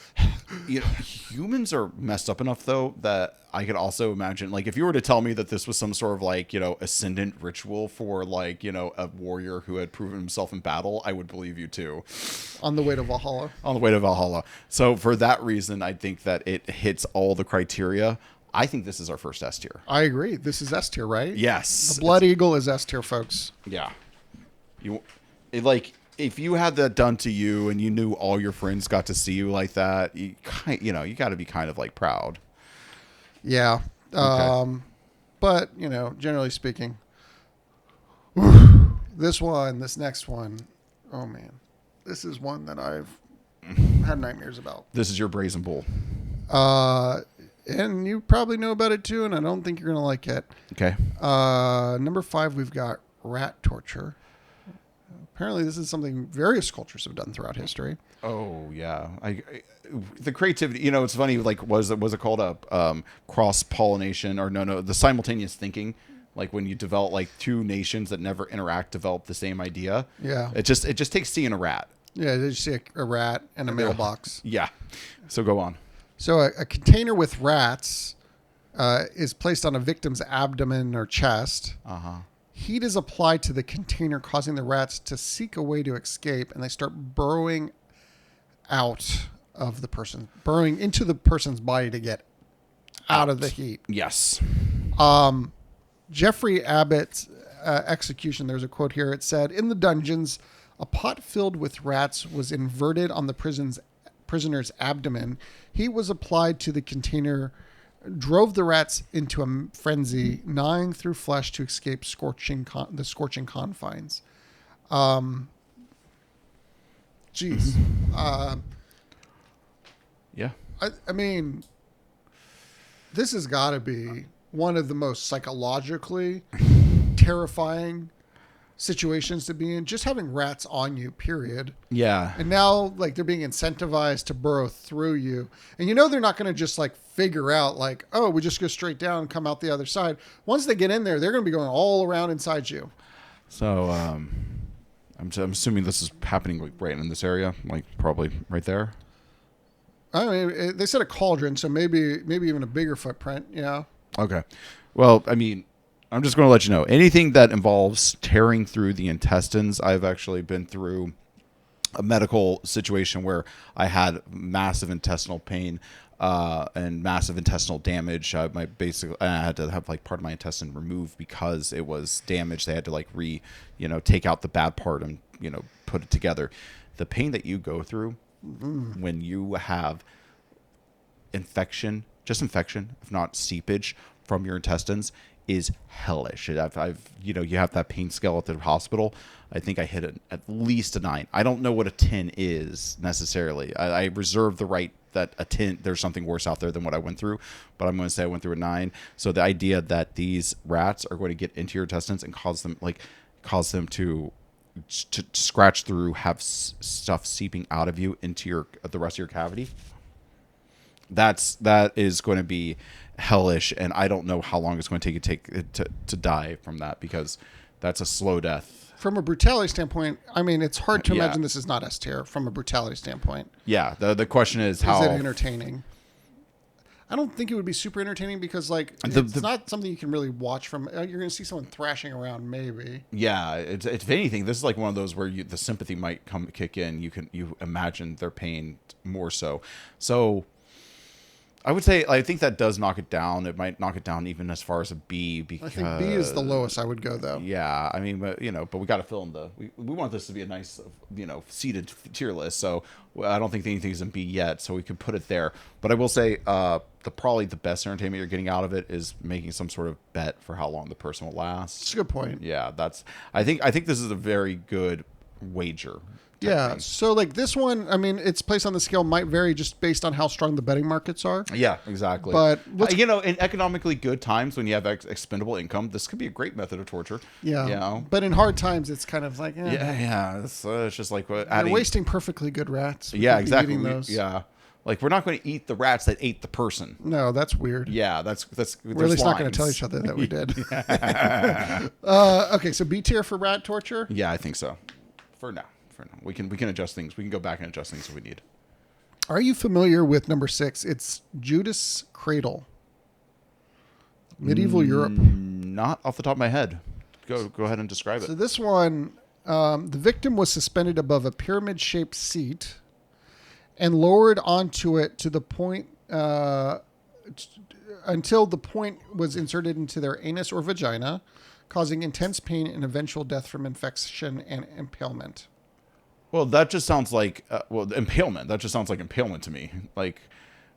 Humans are messed up enough though that I could also imagine, like, if you were to tell me that this was some sort of like ascendant ritual for like a warrior who had proven himself in battle, I would believe you too. On the way to Valhalla. On the way to Valhalla. So for that reason, I think that it hits all the criteria. I think this is our first S tier. I agree. This is S tier, right? Yes. The Blood Eagle is S tier, folks. Yeah. If you had that done to you and you knew all your friends got to see you like that, you got to be kind of like proud. Yeah. Okay. But, generally speaking, this next one, oh man, this is one that I've had nightmares about. This is your Brazen Bull. And you probably know about it too, and I don't think you're going to like it. Okay. Number 5, we've got rat torture. Apparently, this is something various cultures have done throughout history. Oh yeah, the creativity. It's funny. Like, was it called a cross pollination or no? The simultaneous thinking, like when you develop like two nations that never interact, develop the same idea. Yeah. It just takes seeing a rat. Yeah, they just see a rat and a mailbox. Yeah. So go on. So a container with rats is placed on a victim's abdomen or chest. Heat is applied to the container, causing the rats to seek a way to escape, and they start burrowing into the person's body to get out of the heat. Yes. Jeffrey Abbott's execution, there's a quote here. It said, in the dungeons, a pot filled with rats was inverted on the prisoner's abdomen. Heat was applied to the container, drove the rats into a frenzy, gnawing through flesh to escape the scorching confines. Jeez. Yeah. I mean, this has got to be one of the most psychologically terrifying situations to be in. Just having rats on you, period. Yeah. And now, like, they're being incentivized to burrow through you. And they're not going to just, like, figure out, like, oh, we just go straight down and come out the other side. Once they get in there, they're going to be going all around inside you. So, I'm assuming this is happening like right in this area, like probably right there. I mean, they said a cauldron, so maybe even a bigger footprint. Yeah. Okay. Well, I mean, I'm just going to let you know, anything that involves tearing through the intestines, I've actually been through a medical situation where I had massive intestinal pain and massive intestinal damage. I had to have like part of my intestine removed because it was damaged. They had to like take out the bad part and, put it together. The pain that you go through when you have infection, if not seepage, from your intestines is hellish. I've you have that pain scale at the hospital. I think I hit at least a 9. I don't know what a 10 is necessarily. I reserve the right that a 10, there's something worse out there than what I went through, but I'm going to say I went through a 9. So the idea that these rats are going to get into your intestines and cause them to scratch through, have stuff seeping out of you into the rest of your cavity. That is going to be hellish, and I don't know how long it's going to take to die from that, because that's a slow death. From a brutality standpoint, I mean, it's hard to imagine this is not S tier from a brutality standpoint. Yeah, the question is how... Is it entertaining? I don't think it would be super entertaining, because like it's not something you can really watch from. You're going to see someone thrashing around, maybe. Yeah, it's if anything, this is like one of those where the sympathy might kick in. You imagine their pain more so. So I would say I think that does knock it down. It might knock it down even as far as a B, because I think B is the lowest I would go, though. Yeah, I mean, but we got to fill in we want this to be a nice seated tier list. So I don't think anything's in B yet, so we could put it there. But I will say probably the best entertainment you're getting out of it is making some sort of bet for how long the person will last. That's a good point. Yeah, I think this is a very good wager. Yeah, so like this one, I mean, its place on the scale might vary just based on how strong the betting markets are. Yeah, exactly. But in economically good times when you have expendable income, this could be a great method of torture. Yeah, but in hard times, it's kind of like it's just like what you're wasting perfectly good rats. Yeah, exactly. Like, we're not going to eat the rats that ate the person. No, that's weird. Yeah, that's we're at least not going to tell each other that we did. Okay, so B tier for rat torture. Yeah, I think so. For now. We can adjust things. We can go back and adjust things if we need. Are you familiar with number 6? It's Judas Cradle. Medieval Europe. Not off the top of my head. Go ahead and describe it. So this one, the victim was suspended above a pyramid-shaped seat and lowered onto it to the point until the point was inserted into their anus or vagina, causing intense pain and eventual death from infection and impalement. Well, that just sounds like impalement. That just sounds like impalement to me. Like,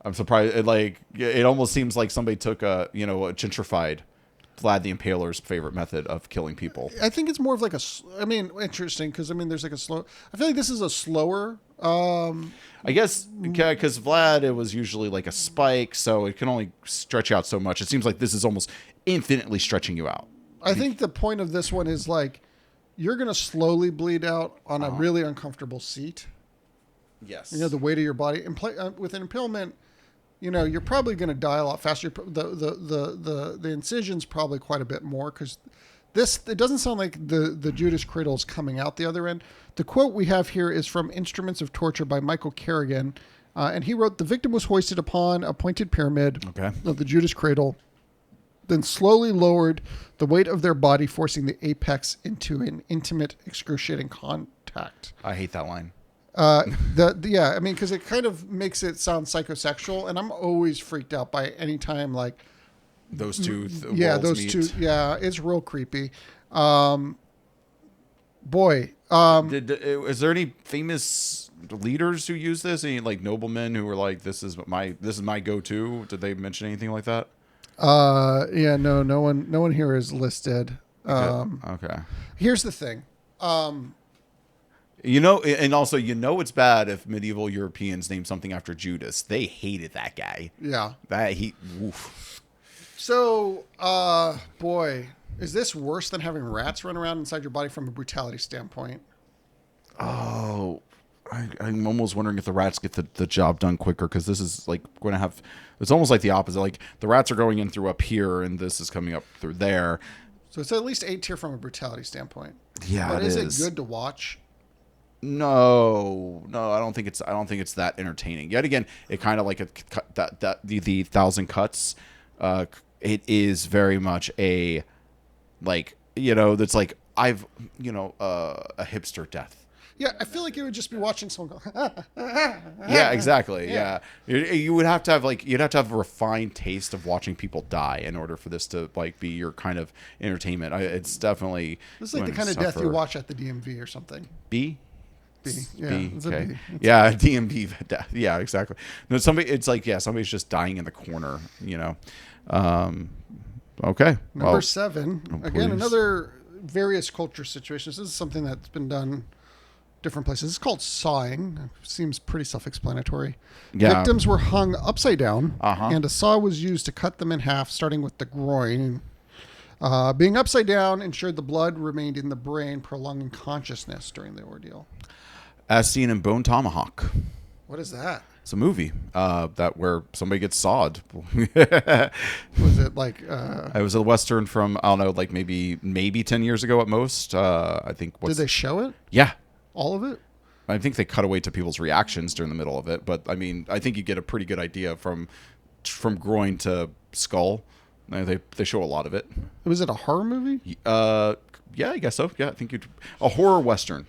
I'm surprised. It almost seems like somebody took a gentrified Vlad the Impaler's favorite method of killing people. I think it's more of like interesting, because there's like a slow. I feel like this is a slower. I guess because Vlad, it was usually like a spike, so it can only stretch out so much. It seems like this is almost infinitely stretching you out. I think the point of this one is like, you're going to slowly bleed out on a really uncomfortable seat. Yes. The weight of your body. With an impalement, you're probably going to die a lot faster. The incision's probably quite a bit more, because it doesn't sound like the Judas Cradle is coming out the other end. The quote we have here is from Instruments of Torture by Michael Kerrigan. And he wrote, "The victim was hoisted upon a pointed pyramid of the Judas Cradle, then slowly lowered the weight of their body, forcing the apex into an intimate, excruciating contact." I hate that line. Because it kind of makes it sound psychosexual, and I'm always freaked out by any time like those two. Those meet. two. Yeah, it's real creepy. Is there any famous leaders who use this? Any like noblemen who were like, "This is my go-to"? Did they mention anything like that? No one here is listed. Okay. Here's the thing. And also, it's bad if medieval Europeans name something after Judas. They hated that guy. Yeah. Oof. So, is this worse than having rats run around inside your body from a brutality standpoint? Oh, I'm almost wondering if the rats get the job done quicker, because this is like going to have. It's almost like the opposite. Like the rats are going in through up here, and this is coming up through there. So it's at least 8 tier from a brutality standpoint. Yeah, but is it good to watch? No, I don't think it's that entertaining. Yet again, it kind of like the 1,000 cuts. It is very much a that's like a hipster death. Yeah, I feel like it would just be watching someone go. Yeah, exactly. Yeah. You would have to have you'd have to have a refined taste of watching people die in order for this to be your kind of entertainment. It's definitely This is like the kind of death you watch at the DMV or something. B. B. Yeah, B. it's a Okay. B. Yeah, DMB. Yeah, exactly. No, somebody. It's like somebody's just dying in the corner. Okay. Number Well, 7. oh, Again, please. another various culture situations. This is something that's been done different places. It's called sawing. Seems pretty self-explanatory. Yeah. Victims were hung upside down, Uh-huh. and a saw was used to cut them in half, starting with the groin. Being upside down ensured the blood remained in the brain, prolonging consciousness during the ordeal. As seen in Bone Tomahawk. What is that? It's a movie that where somebody gets sawed. Was it like? It was a Western from, I don't know, like maybe 10 years ago at most. I think. Did they show it? Yeah. All of it? I think they cut away to people's reactions during the middle of it. But, I mean, I think you get a pretty good idea from groin to skull. They show a lot of it. Was it a horror movie? Yeah, I guess so. Yeah, I think a horror Western.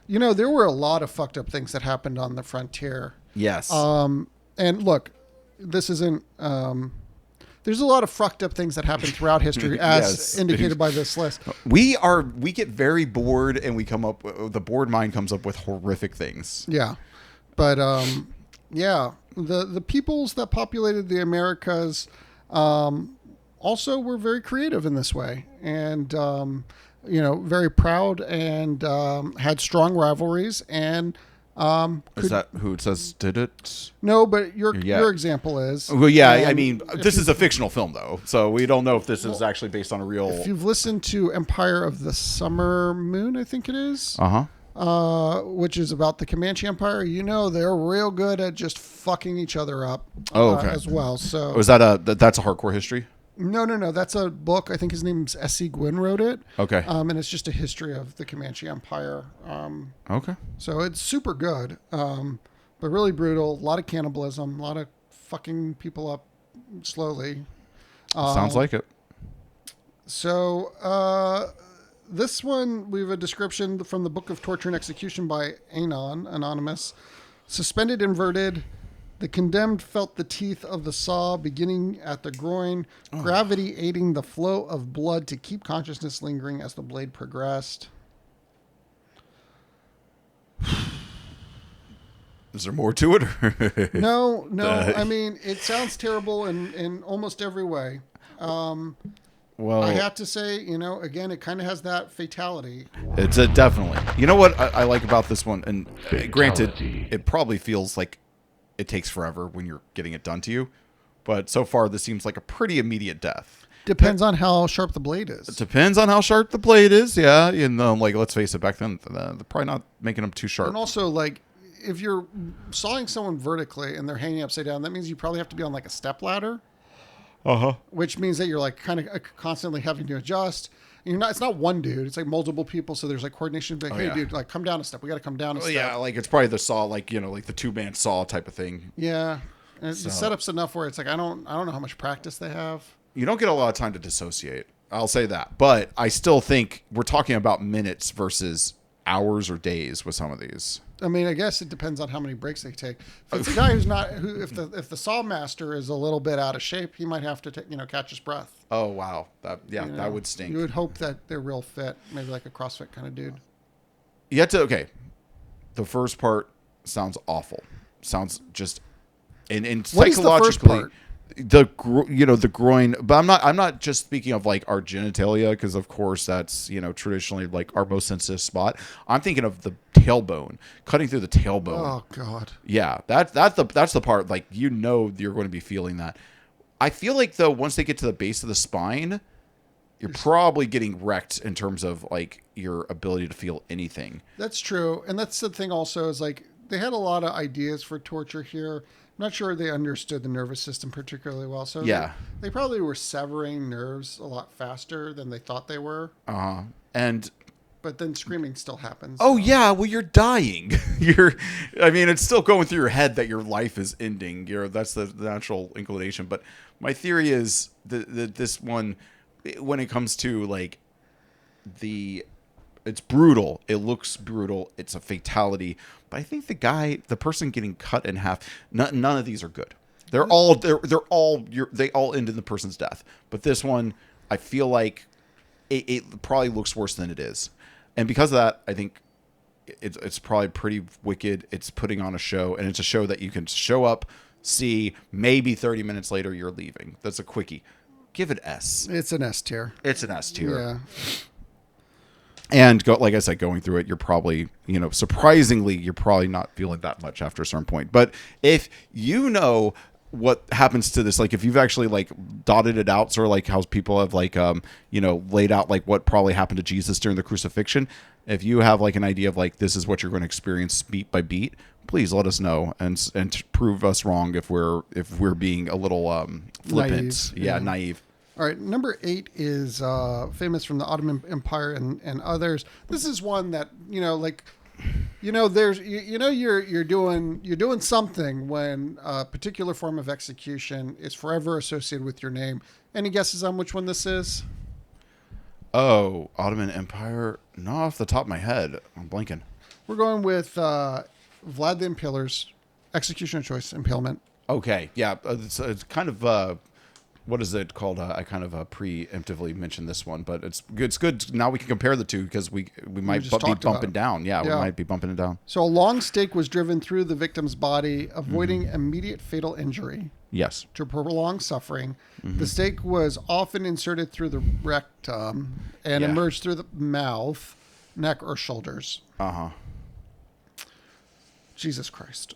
There were a lot of fucked up things that happened on the frontier. Yes. And look, this isn't. There's a lot of fucked up things that happen throughout history, as Yes. indicated by this list. We get very bored, and the bored mind comes up with horrific things. Yeah, but yeah, the peoples that populated the Americas also were very creative in this way, and very proud, and had strong rivalries, and Is that who it says did it? no, but your Yeah. example is Well, yeah. I um, mean, this is a fictional film, though, so we don't know if this is actually based on a real. if you've listened to Empire of the Summer Moon, I think it is. Which is about the Comanche Empire. They're real good at just fucking each other up. Oh, okay. As well. So Was that that's a hardcore history? no. That's a book. I think his name's S.C. Gwynn wrote it. Okay. And it's just a history of the Comanche Empire. Okay. So it's super good, but really brutal. A lot of cannibalism. A lot of fucking people up slowly. Sounds like it. So this one, we have a description from the Book of Torture and Execution by Anon, anonymous. Suspended, inverted. The condemned felt the teeth of the saw beginning at the groin, gravity aiding the flow of blood to keep consciousness lingering as the blade progressed. Is there more to it? No. I mean, it sounds terrible in almost every way. Well, I have to say, again, it kind of has that fatality. it's definitely. You know what I like about this one, and granted, it probably feels like it takes forever when you're getting it done to you, but so far this seems like a pretty immediate death. Depends on how sharp the blade is. It depends on how sharp the blade is, yeah. And let's face it, back then they're probably not making them too sharp. And also, if you're sawing someone vertically and they're hanging upside down, that means you probably have to be on a step ladder. Which means that you're kind of constantly having to adjust. It's not one dude. It's multiple people. So there's coordination. Hey, yeah. dude, come down a step. We got to come down a step. Yeah, it's probably the saw, the 2-man saw type of thing. Yeah. And the setup's enough where it's I don't know how much practice they have. You don't get a lot of time to dissociate. I'll say that. But I still think we're talking about minutes versus hours or days with some of these. I mean, I guess it depends on how many breaks they take. If it's a guy if the saw master is a little bit out of shape, he might have to catch his breath. Oh wow, that would stink. You would hope that they're real fit, maybe like a CrossFit kind of dude. Okay. The first part sounds awful. Sounds just and What is the first psychologically part? the groin, but I'm not just speaking of our genitalia, because of course that's traditionally our most sensitive spot. I'm thinking of the tailbone, cutting through the tailbone. Oh God. Yeah, that's the part you're going to be feeling that. I feel though once they get to the base of the spine, you're probably getting wrecked in terms of your ability to feel anything. That's true, and that's the thing. Also, is they had a lot of ideas for torture here. I'm not sure they understood the nervous system particularly well. So yeah, they probably were severing nerves a lot faster than they thought they were. But then screaming still happens. Oh yeah, well you're dying. It's still going through your head that your life is ending. That's the natural inclination. But my theory is that this one, when it comes to it's brutal. It looks brutal. It's a fatality. But I think the person getting cut in half, none of these are good. They all end in the person's death. But this one, I feel like it probably looks worse than it is. And because of that, I think it's probably pretty wicked. It's putting on a show, and it's a show that you can show up, see, maybe 30 minutes later you're leaving. That's a quickie. Give it S. It's an S tier. It's an S tier. Yeah. And like I said, going through it, you're probably, surprisingly, you're probably not feeling that much after a certain point. But if you know what happens to this, like if you've actually like dotted it out, sort of like how people have like, laid out like what probably happened to Jesus during the crucifixion. If you have like an idea of like, this is what you're going to experience beat by beat, please let us know and prove us wrong if we're being a little flippant. Naive. Naive. All right, number 8 is famous from the Ottoman Empire and others. This is one that there's you're doing something when a particular form of execution is forever associated with your name. Any guesses on which one this is? Oh, Ottoman Empire? Not off the top of my head. I'm blanking. We're going with Vlad the Impaler's execution of choice impalement. Okay, yeah, it's kind of. What is it called? I kind of preemptively mentioned this one, but it's good. It's good. Now we can compare the two because we might be bumping down. Yeah, we might be bumping it down. So a long stake was driven through the victim's body, avoiding immediate fatal injury. Yes. To prolong suffering. The stake was often inserted through the rectum and emerged through the mouth, neck, or shoulders. Uh-huh. Jesus Christ.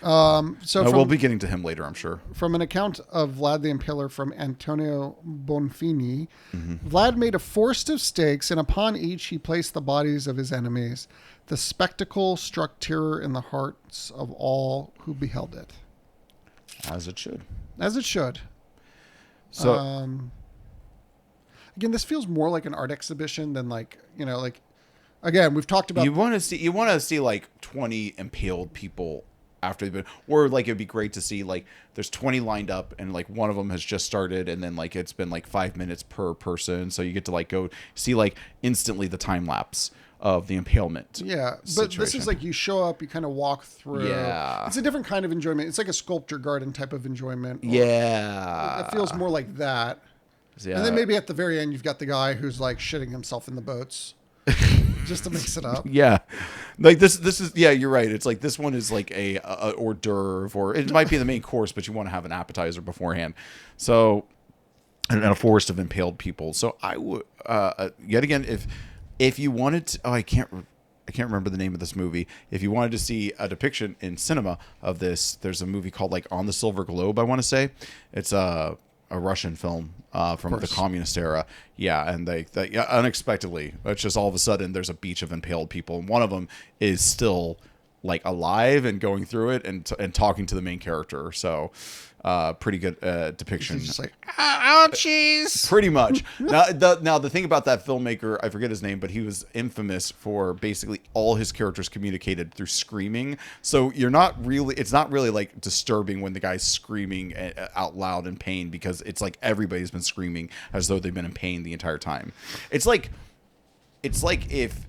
We'll be getting to him later, I'm sure. From an account of Vlad the Impaler from Antonio Bonfini, Vlad made a forest of stakes, and upon each he placed the bodies of his enemies. The spectacle struck terror in the hearts of all who beheld it. As it should. As it should. So, again, this feels more like an art exhibition than again, we've talked about. You want to see like 20 impaled people after they've been, or like it'd be great to see like there's 20 lined up and like one of them has just started and then like it's been like 5 minutes per person, so you get to like go see like instantly the time lapse of the impalement. Yeah, but this is like you show up, you kind of walk through. Yeah, it's a different kind of enjoyment. It's like a sculpture garden type of enjoyment. Yeah, it feels more like that. Yeah. And then maybe at the very end you've got the guy who's like shitting himself in the boats. Just to mix it up. Yeah. Like this is, yeah, you're right. It's like this one is like a hors d'oeuvre, or it might be the main course, but you want to have an appetizer beforehand. So, and a forest of impaled people. So I would, yet again, if you wanted to, I can't remember the name of this movie. If you wanted to see a depiction in cinema of this, there's a movie called like On the Silver Globe, I want to say. It's a Russian film from the communist era. Yeah, and they unexpectedly, it's just all of a sudden there's a beach of impaled people, and one of them is still like alive and going through it and talking to the main character. So pretty good depiction. He's just like, ouchies. Pretty much. Now the thing about that filmmaker, I forget his name, but he was infamous for basically all his characters communicated through screaming. So it's not really like disturbing when the guy's screaming out loud in pain, because it's like everybody's been screaming as though they've been in pain the entire time. It's like if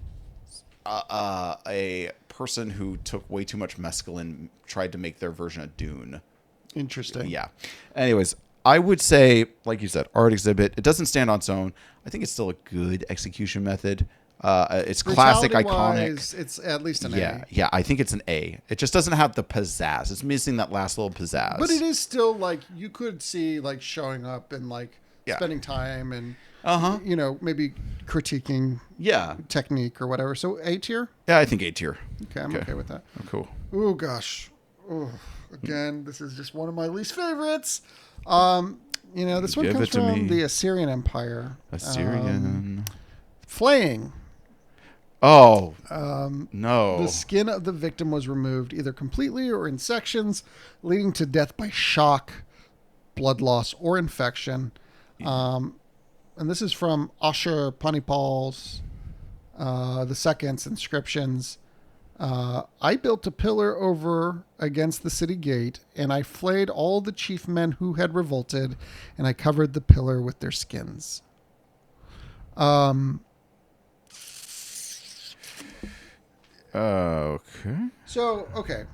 a person who took way too much mescaline tried to make their version of Dune. Interesting. Yeah. Anyways, I would say, like you said, art exhibit. It doesn't stand on its own. I think it's still a good execution method. It's classic, iconic. It's at least an A. A. Yeah, I think it's an A. It just doesn't have the pizzazz. It's missing that last little pizzazz. But it is still like you could see like showing up and like spending time and maybe critiquing technique or whatever. So A tier? Yeah, I think A tier. Okay, I'm okay with that. Oh, cool. Oh gosh. Oh, again, this is just one of my least favorites. This one comes from the Assyrian Empire. Flaying. Oh, no. The skin of the victim was removed either completely or in sections, leading to death by shock, blood loss, or infection. And this is from Ashurbanipal's the Second's inscriptions. I built a pillar over against the city gate, and I flayed all the chief men who had revolted, and I covered the pillar with their skins. Okay. So, okay.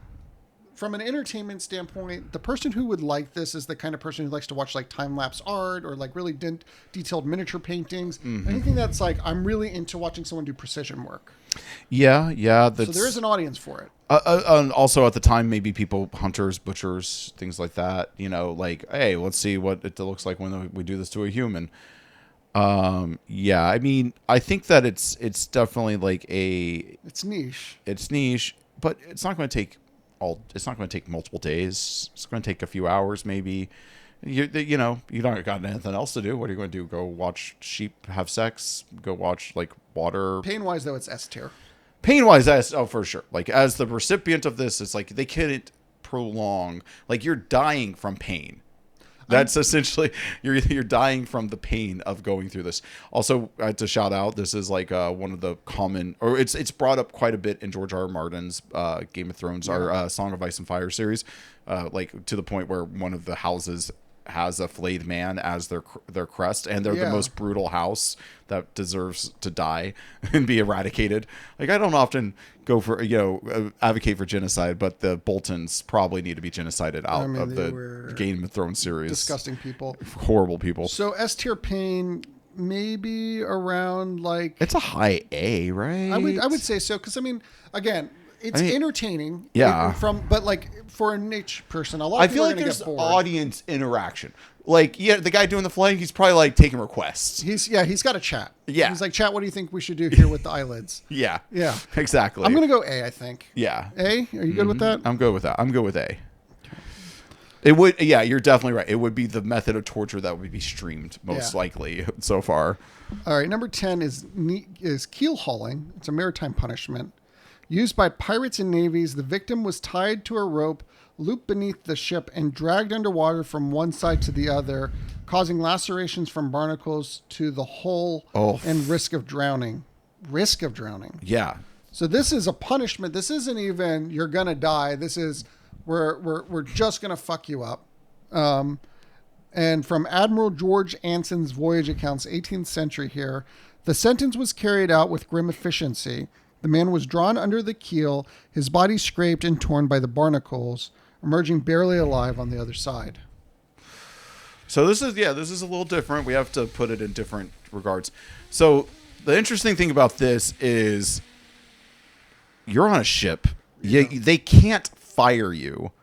from an entertainment standpoint, the person who would like this is the kind of person who likes to watch like time-lapse art or like really detailed miniature paintings. Anything that's like, I'm really into watching someone do precision work. Yeah. So there is an audience for it. And also at the time, maybe people, hunters, butchers, things like that, like, hey, let's see what it looks like when we do this to a human. Yeah, I mean, I think that it's definitely like it's niche, but it's not going to take multiple days. It's going to take a few hours, maybe. You don't got anything else to do. What are you going to do? Go watch sheep have sex? Go watch like water? Pain wise though, it's S tier. Pain wise, for sure. Like as the recipient of this, it's like they couldn't prolong. Like you're dying from pain. That's essentially you're dying from the pain of going through this. Also, to shout out, this is like one of the common, or it's brought up quite a bit in George R. R. Martin's Game of Thrones, our Song of Ice and Fire series, like to the point where one of the houses has a flayed man as their crest, and they're the most brutal house that deserves to die and be eradicated. Like I don't often go for advocate for genocide, but the Boltons probably need to be genocided out of the Game of Thrones series. Disgusting people, horrible people. So S tier pain maybe around like it's a high A, right? I would say so because I mean again. It's entertaining. Yeah. But like for a niche person, a lot of people are going to get bored. Audience interaction. Like, the guy doing the flying, he's probably like taking requests. He's got a chat. Yeah. He's like, chat, what do you think we should do here with the eyelids? Yeah. Yeah. Exactly. I'm going to go A, I think. Yeah. A? Are you good with that? I'm good with that. I'm good with A. It would, you're definitely right. It would be the method of torture that would be streamed most likely so far. All right. Number 10 is keel hauling. It's a maritime punishment. Used by pirates and navies, the victim was tied to a rope, looped beneath the ship, and dragged underwater from one side to the other, causing lacerations from barnacles to the hull and risk of drowning. Risk of drowning. Yeah. So this is a punishment. This isn't even you're gonna die. This is we're just gonna fuck you up. And from Admiral George Anson's voyage accounts, 18th century here, the sentence was carried out with grim efficiency. The man was drawn under the keel, his body scraped and torn by the barnacles, emerging barely alive on the other side. So this is a little different. We have to put it in different regards. So the interesting thing about this is you're on a ship. Yeah. They can't fire you,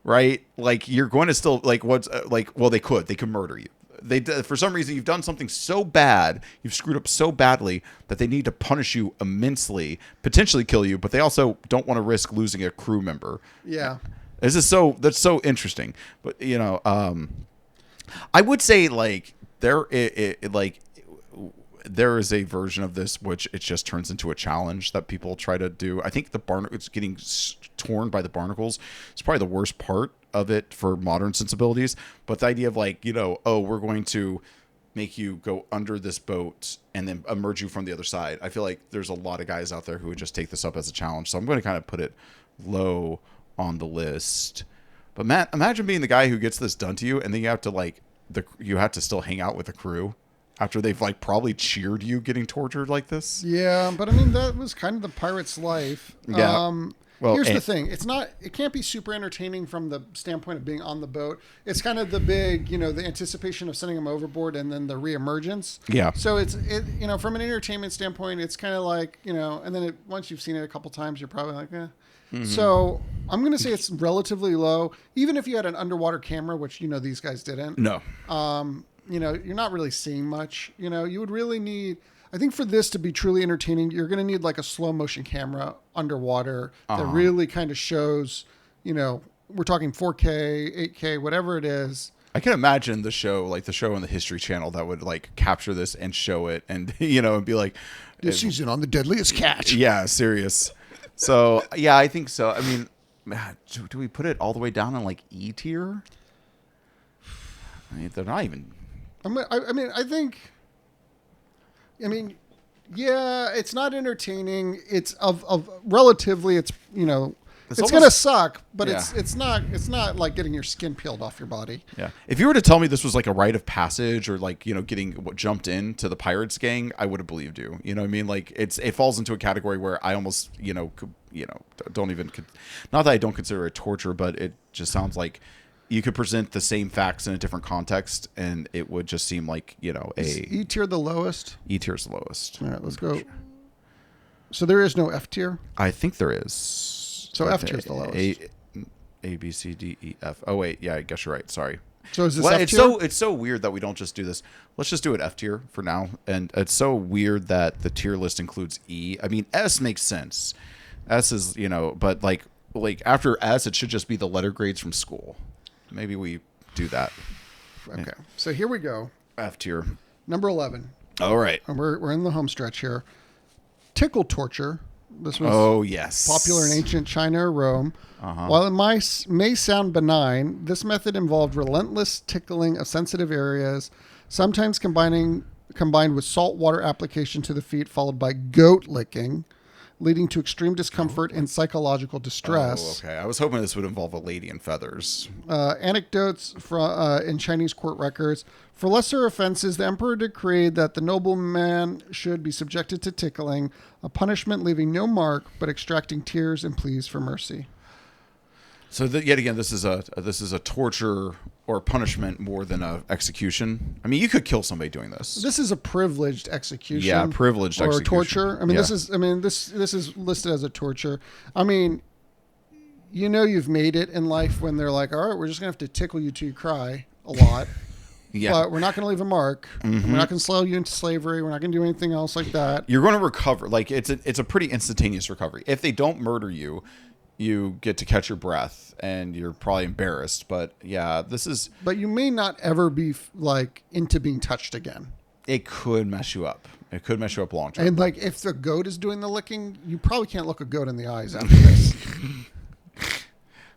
right? Like you're going to still they could murder you. They for some reason you've done something so bad, you've screwed up so badly that they need to punish you immensely, potentially kill you, but they also don't want to risk losing a crew member. Yeah. That's so interesting. But I would say like there is a version of this which it just turns into a challenge that people try to do. I think it's getting torn by the barnacles. It's probably the worst part of it for modern sensibilities, but the idea of like, we're going to make you go under this boat and then emerge you from the other side. I feel like there's a lot of guys out there who would just take this up as a challenge. So I'm going to kind of put it low on the list. But Matt, imagine being the guy who gets this done to you and then you have to still hang out with the crew after they've like probably cheered you getting tortured like this. Yeah. But I mean, that was kind of the pirate's life. Yeah. Well, here's the thing. It can't be super entertaining from the standpoint of being on the boat. It's kind of the big, the anticipation of sending them overboard and then the reemergence. Yeah. So from an entertainment standpoint, it's kind of like, and then once you've seen it a couple times, you're probably like, eh. Mm-hmm. So I'm going to say it's relatively low. Even if you had an underwater camera, which, these guys didn't. No. You're not really seeing much. You would really need... I think for this to be truly entertaining, you're going to need like a slow motion camera underwater that really kind of shows, we're talking 4K, 8K, whatever it is. I can imagine the show on the History Channel that would like capture this and show it and, and be like, this season on the deadliest cat. Yeah, serious. So, yeah, I think so. I mean, do we put it all the way down on like E tier? I mean, they're not even. Yeah, it's not entertaining. It's of relatively, it's, It's gonna suck, but Yeah. it's not like getting your skin peeled off your body. Yeah. If you were to tell me this was like a rite of passage or like, getting jumped into the Pirates gang, I would have believed you. You know what I mean? Like it falls into a category where I almost, don't even, not that I don't consider it torture, but it just sounds like you could present the same facts in a different context and it would just seem like, Is E tier the lowest? E tier is the lowest. All right, let's go. So there is no F tier? I think there is. So F tier is the lowest. A, B, C, D, E, F. Oh, wait. Yeah, I guess you're right. Sorry. So is this F tier? It's so weird that we don't just do this. Let's just do it F tier for now. And it's so weird that the tier list includes E. I mean, S makes sense. S is, but like after S, it should just be the letter grades from school. Maybe we do that. Okay. So here we go. F tier. Number 11. All right. And we're in the home stretch here. Tickle torture. This was popular in ancient China or Rome. While it may sound benign, this method involved relentless tickling of sensitive areas, sometimes combined with salt water application to the feet, followed by goat licking, leading to extreme discomfort and psychological distress. Oh, okay. I was hoping this would involve a lady in feathers. Anecdotes from in Chinese court records. For lesser offenses, the emperor decreed that the nobleman should be subjected to tickling, a punishment leaving no mark but extracting tears and pleas for mercy. So yet again, this is a torture or punishment more than a execution. I mean, you could kill somebody doing this. This is a privileged execution. Yeah, privileged or execution. Torture. I mean, this is listed as a torture. I mean, you've made it in life when they're like, all right, we're just gonna have to tickle you till you cry a lot. Yeah. But we're not going to leave a mark. Mm-hmm. We're not going to sell you into slavery. We're not going to do anything else like that. You're going to recover. Like it's a pretty instantaneous recovery. If they don't murder you, you get to catch your breath and you're probably embarrassed. But yeah, But you may not ever be into being touched again. It could mess you up. It could mess you up long term. And if the goat is doing the licking, you probably can't look a goat in the eyes after this.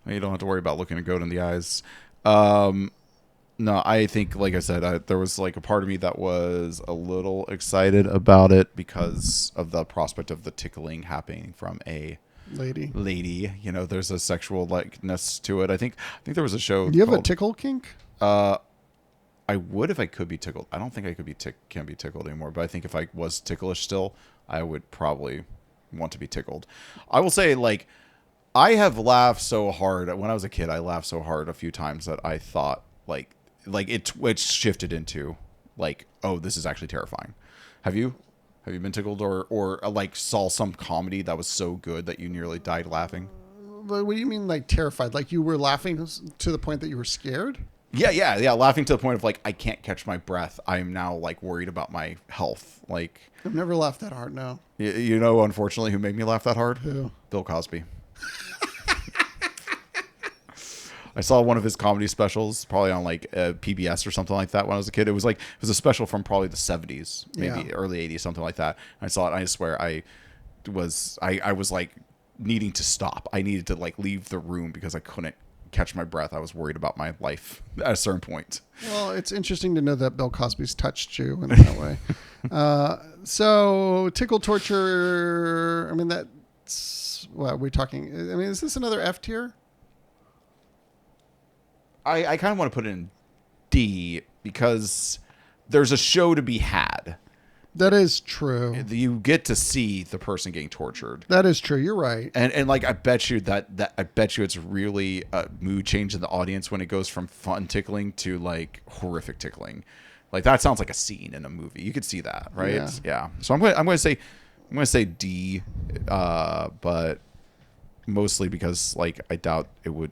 Well, you don't have to worry about looking a goat in the eyes. No, I think, like I said, there was a part of me that was a little excited about it because of the prospect of the tickling happening from a lady. There's a sexual likeness to it. I think there was a show. Do you have a tickle kink? I would if I could be tickled. I don't think I could can be tickled anymore. But I think if I was ticklish still, I would probably want to be tickled. I will say, I have laughed so hard when I was a kid. I laughed so hard a few times that I thought it shifted into oh, this is actually terrifying. Have you been tickled or saw some comedy that was so good that you nearly died laughing? What do you mean terrified? You were laughing to the point that you were scared? Yeah. Laughing to the point of I can't catch my breath. I am now worried about my health. I've never laughed that hard. No. Unfortunately, who made me laugh that hard? Who? Bill Cosby. I saw one of his comedy specials, probably on PBS or something like that when I was a kid. It was a special from probably the 70s, maybe early 80s, something like that. And I saw it and I swear I was needing to stop. I needed to leave the room because I couldn't catch my breath. I was worried about my life at a certain point. Well, it's interesting to know that Bill Cosby's touched you in that way. So tickle torture, I mean, that's what are we talking? I mean, is this another F tier? I kind of want to put it in D because there's a show to be had. That is true. You get to see the person getting tortured. That is true. You're right. And I bet you that it's really a mood change in the audience when it goes from fun tickling to horrific tickling. That sounds like a scene in a movie. You could see that, right? Yeah. So I'm going to say D, but mostly because I doubt it would.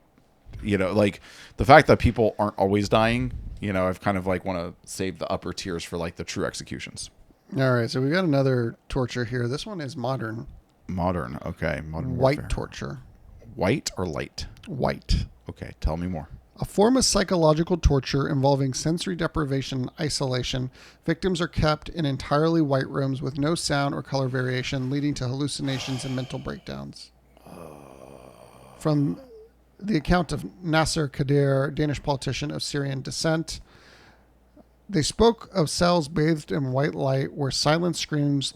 The fact that people aren't always dying, I've kind of want to save the upper tiers for the true executions. All right. So we got another torture here. This one is modern. Modern. Okay. Modern white warfare. Torture. White or light? White. Okay. Tell me more. A form of psychological torture involving sensory deprivation and isolation. Victims are kept in entirely white rooms with no sound or color variation, leading to hallucinations and mental breakdowns. From the account of Nasser Kadir, Danish politician of Syrian descent. They spoke of cells bathed in white light where silent screams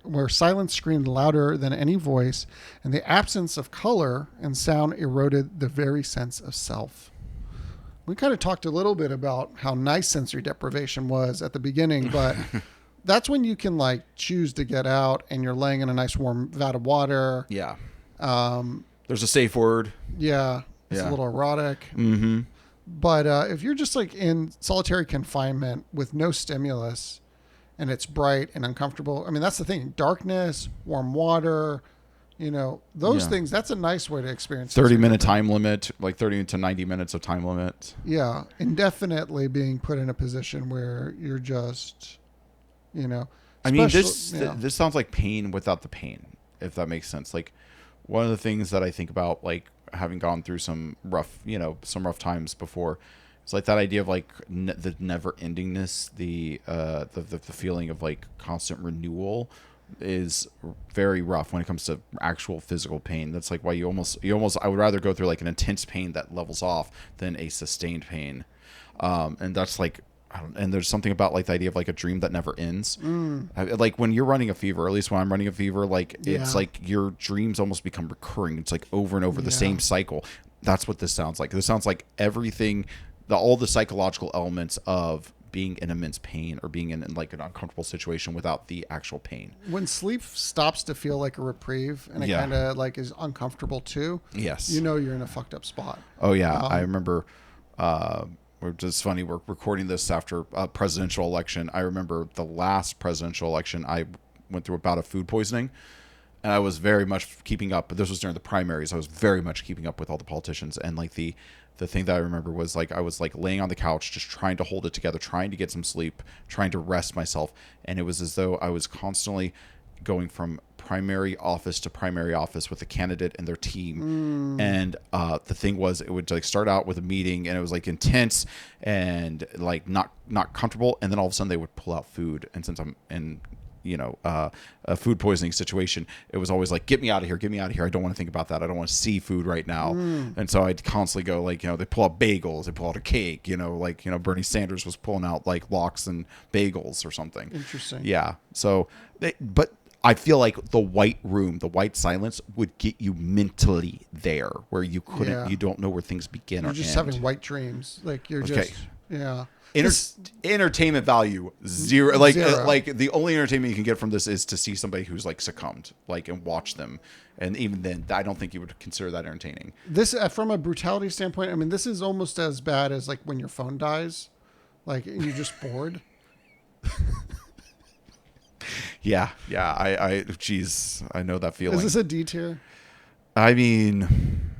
where silence screamed louder than any voice, and the absence of color and sound eroded the very sense of self. We kind of talked a little bit about how nice sensory deprivation was at the beginning, but that's when you can like choose to get out and you're laying in a nice warm vat of water. Yeah. There's a safe word. Yeah. It's a little erotic. Mm-hmm. But if you're just like in solitary confinement with no stimulus and it's bright and uncomfortable, I mean, that's the thing. Darkness, warm water, those things, that's a nice way to experience 30-minute time limit, like 30 to 90 minutes of time limit. Yeah. Indefinitely being put in a position where you're just, I mean, this sounds like pain without the pain, if that makes sense. Like one of the things that I think about, like having gone through some rough times before, it's like that idea of like the never endingness, the feeling of like constant renewal is very rough when it comes to actual physical pain. That's like why you almost I would rather go through like an intense pain that levels off than a sustained pain. And that's like, and there's something about like the idea of like a dream that never ends. Like when you're running a fever, or at least when I'm running a fever, like it's like your dreams almost become recurring. It's like over and over the same cycle. That's what this sounds like. This sounds like everything, all the psychological elements of being in immense pain or being in like an uncomfortable situation without the actual pain. When sleep stops to feel like a reprieve and it kind of like is uncomfortable too. Yes. You're in a fucked up spot. Oh yeah. I remember, it's funny, we're recording this after a presidential election. I remember the last presidential election, I went through a bout of food poisoning, and I was very much keeping up. But this was during the primaries. I was very much keeping up with all the politicians. And like the thing that I remember was like I was like laying on the couch, just trying to hold it together, trying to get some sleep, trying to rest myself. And it was as though I was constantly going from primary office to primary office with a candidate and their team. And the thing was, it would like start out with a meeting and it was like intense and like not comfortable, and then all of a sudden they would pull out food. And since I'm in a food poisoning situation, it was always like, get me out of here, I don't want to think about that, I don't want to see food right now. And so I'd constantly go like, they pull out bagels, they pull out a cake, Bernie Sanders was pulling out like lox and bagels or something. Interesting. Yeah. So but I feel like the white room, the white silence would get you mentally there where you couldn't, you don't know where things begin or end. You're just having white dreams. Like you're just, entertainment value, zero. Like, zero. Like the only entertainment you can get from this is to see somebody who's like succumbed, like, and watch them. And even then, I don't think you would consider that entertaining. This, from a brutality standpoint, I mean, this is almost as bad as like when your phone dies, like you're just bored. Yeah. I know that feeling. Is this a D tier? I mean,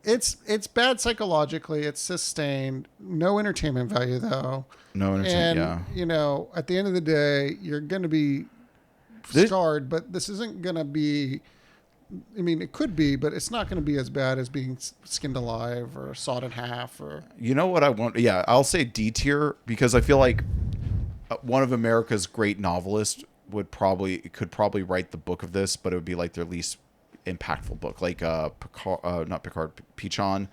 it's bad psychologically. It's sustained. No entertainment value though. No entertainment. And at the end of the day, you're going to be scarred. But this isn't going to be. I mean, it could be, but it's not going to be as bad as being skinned alive or sawed in half. Or what I want? Yeah, I'll say D tier because I feel like one of America's great novelists could probably write the book of this, but it would be like their least impactful book, like Pichon.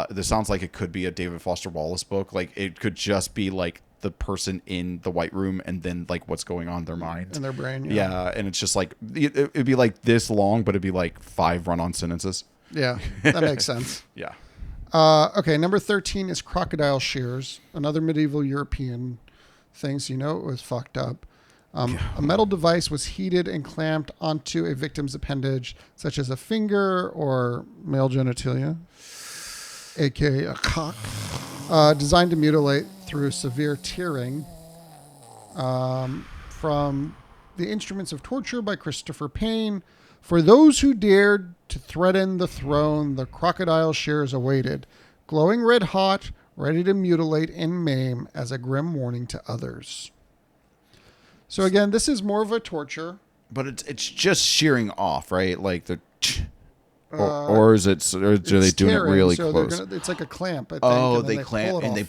This sounds like it could be a David Foster Wallace book. Like it could just be like the person in the white room and then like what's going on in their mind and their brain. Yeah, and it's just like it'd be like this long, but it'd be like 5 run-on sentences. Yeah, that makes sense. Yeah. Okay, number 13 is crocodile shears, another medieval European thing. So it was fucked up. A metal device was heated and clamped onto a victim's appendage, such as a finger or male genitalia, aka a cock, designed to mutilate through severe tearing. From The Instruments of Torture by Christopher Payne. For those who dared to threaten the throne, the crocodile shears awaited, glowing red hot, ready to mutilate and maim as a grim warning to others. So again, this is more of a torture, but it's just shearing off, right? Like the, or is it? Or are they doing it really close? It's like a clamp. I think, oh, they clamp and they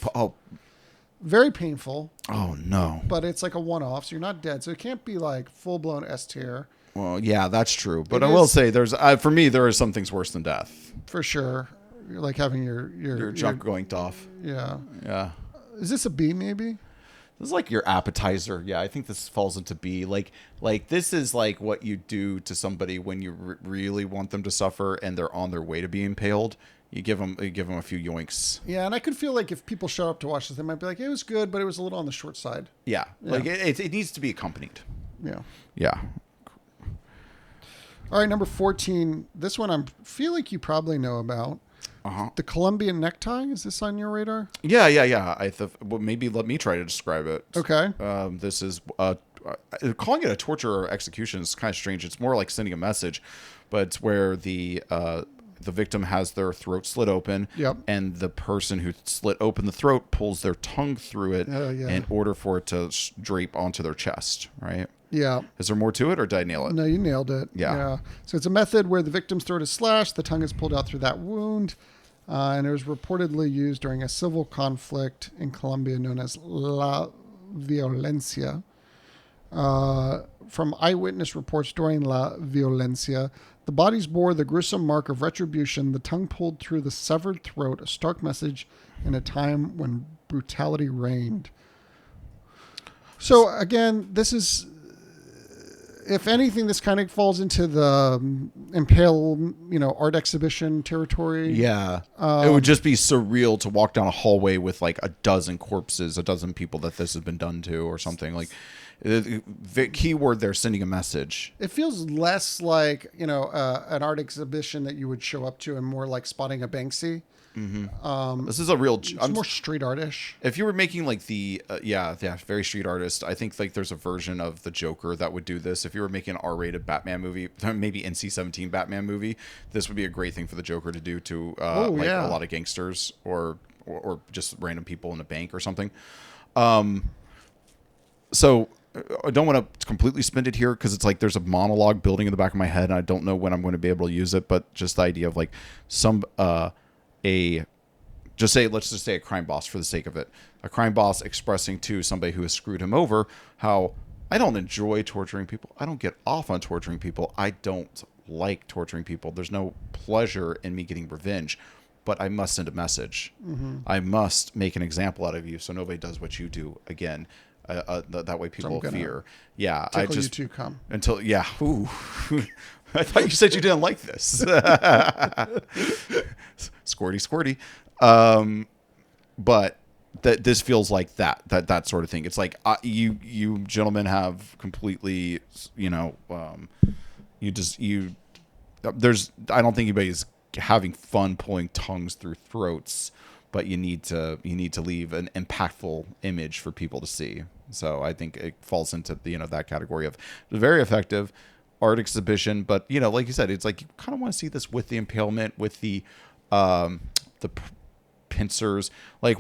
very painful. Oh no! But it's like a one-off, so you're not dead. So it can't be like full-blown S tier. Well, yeah, that's true. But I will say, there's for me there are some things worse than death. For sure, like having your junk going off. Yeah. Yeah. Is this a B maybe? This is like your appetizer. Yeah, I think this falls into B. Like this is like what you do to somebody when you really want them to suffer and they're on their way to being impaled. You give them a few yoinks. Yeah, and I could feel like if people show up to watch this, they might be like, it was good, but it was a little on the short side. Yeah. Like it needs to be accompanied. Yeah. Yeah. All right, number 14. This one I feel like you probably know about. The Colombian necktie. Is this on your radar? Yeah. Well, maybe let me try to describe it. Okay. This is calling it a torture or execution is kind of strange. It's more like sending a message, but it's where the victim has their throat slit open, and the person who slit open the throat pulls their tongue through it in order for it to drape onto their chest, right? Yeah. Is there more to it, or did I nail it? No, you nailed it. Yeah. So it's a method where the victim's throat is slashed, the tongue is pulled out through that wound, and it was reportedly used during a civil conflict in Colombia known as La Violencia. From eyewitness reports during La Violencia, the bodies bore the gruesome mark of retribution, the tongue pulled through the severed throat, a stark message in a time when brutality reigned. So again, this is, if anything, this kind of falls into the impale, art exhibition territory. Yeah. It would just be surreal to walk down a hallway with like a dozen corpses, a dozen people that this has been done to or something. Like, the key word there, sending a message. It feels less like, an art exhibition that you would show up to and more like spotting a Banksy. Mm-hmm. This is a real... It's more street artish. If you were making like very street artist, I think like there's a version of the Joker that would do this. If you were making an R-rated Batman movie, maybe NC-17 Batman movie, this would be a great thing for the Joker to do to a lot of gangsters or just random people in a bank or something. So I don't want to completely spin it here because it's like there's a monologue building in the back of my head and I don't know when I'm going to be able to use it, but just the idea of like let's just say a crime boss for the sake of it. A crime boss expressing to somebody who has screwed him over how I don't enjoy torturing people. I don't get off on torturing people. I don't like torturing people. There's no pleasure in me getting revenge, but I must send a message. Mm-hmm. I must make an example out of you so nobody does what you do again. That way people will fear. Yeah. I just you to come until, yeah. Ooh. I thought you said you didn't like this. Squirty. But this feels like that sort of thing. It's like you gentlemen have completely, I don't think anybody's having fun pulling tongues through throats, but you need to leave an impactful image for people to see. So I think it falls into that category of very effective art exhibition. But like you said, it's like you kind of want to see this with the impalement, with the pincers. Like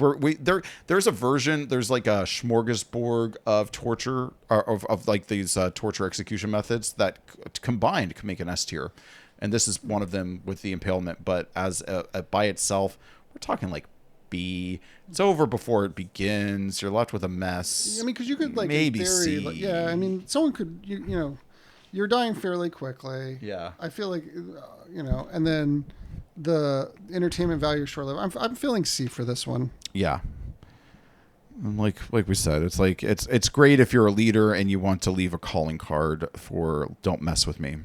there's a version. There's like a smorgasbord of torture of like these torture execution methods that combined can make an S tier, and this is one of them with the impalement. But as by itself, we're talking like B. It's over before it begins. You're left with a mess. I mean, because you could like maybe in theory, C. I mean, someone could you're dying fairly quickly. Yeah. I feel like and then the entertainment value is short-lived. I'm feeling C for this one. Yeah. And like we said, it's like it's great if you're a leader and you want to leave a calling card for "Don't mess with me."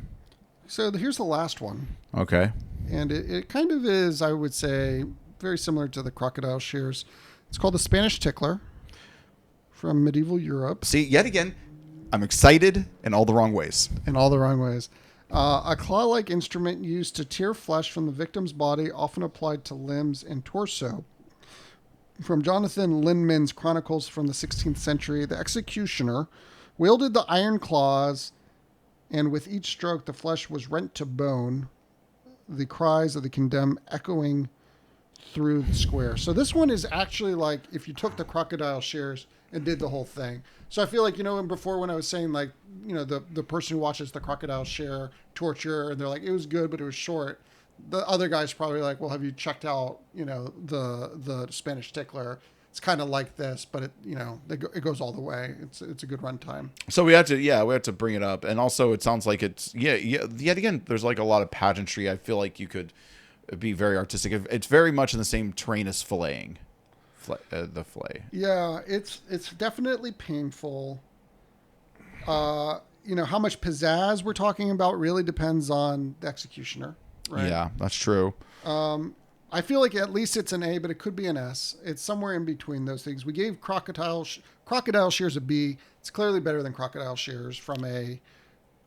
So here's the last one. Okay. And it kind of is, I would say, very similar to the crocodile shears. It's called the Spanish tickler from medieval Europe. See, yet again, I'm excited in all the wrong ways. A claw-like instrument used to tear flesh from the victim's body, often applied to limbs and torso. From Jonathan Lindman's chronicles from the 16th century, the executioner wielded the iron claws, and with each stroke, the flesh was rent to bone, the cries of the condemned echoing through the square. So this one is actually like if you took the crocodile shears and did the whole thing. So I feel like, and before when I was saying like, the person who watches the crocodile shear torture and they're like, it was good, but it was short. The other guy's probably like, well, have you checked out, the Spanish tickler? It's kind of like this, but it goes all the way. It's a good runtime. So we have to bring it up. And also it sounds like it's, yet again, there's like a lot of pageantry. I feel like you could be very artistic. It's very much in the same terrain as filleting. flay. Yeah, it's definitely painful. How much pizzazz we're talking about really depends on the executioner, right? Yeah, that's true. I feel like at least it's an A, but it could be an S. It's somewhere in between those things. We gave crocodile shears a B. It's clearly better than crocodile shears from a.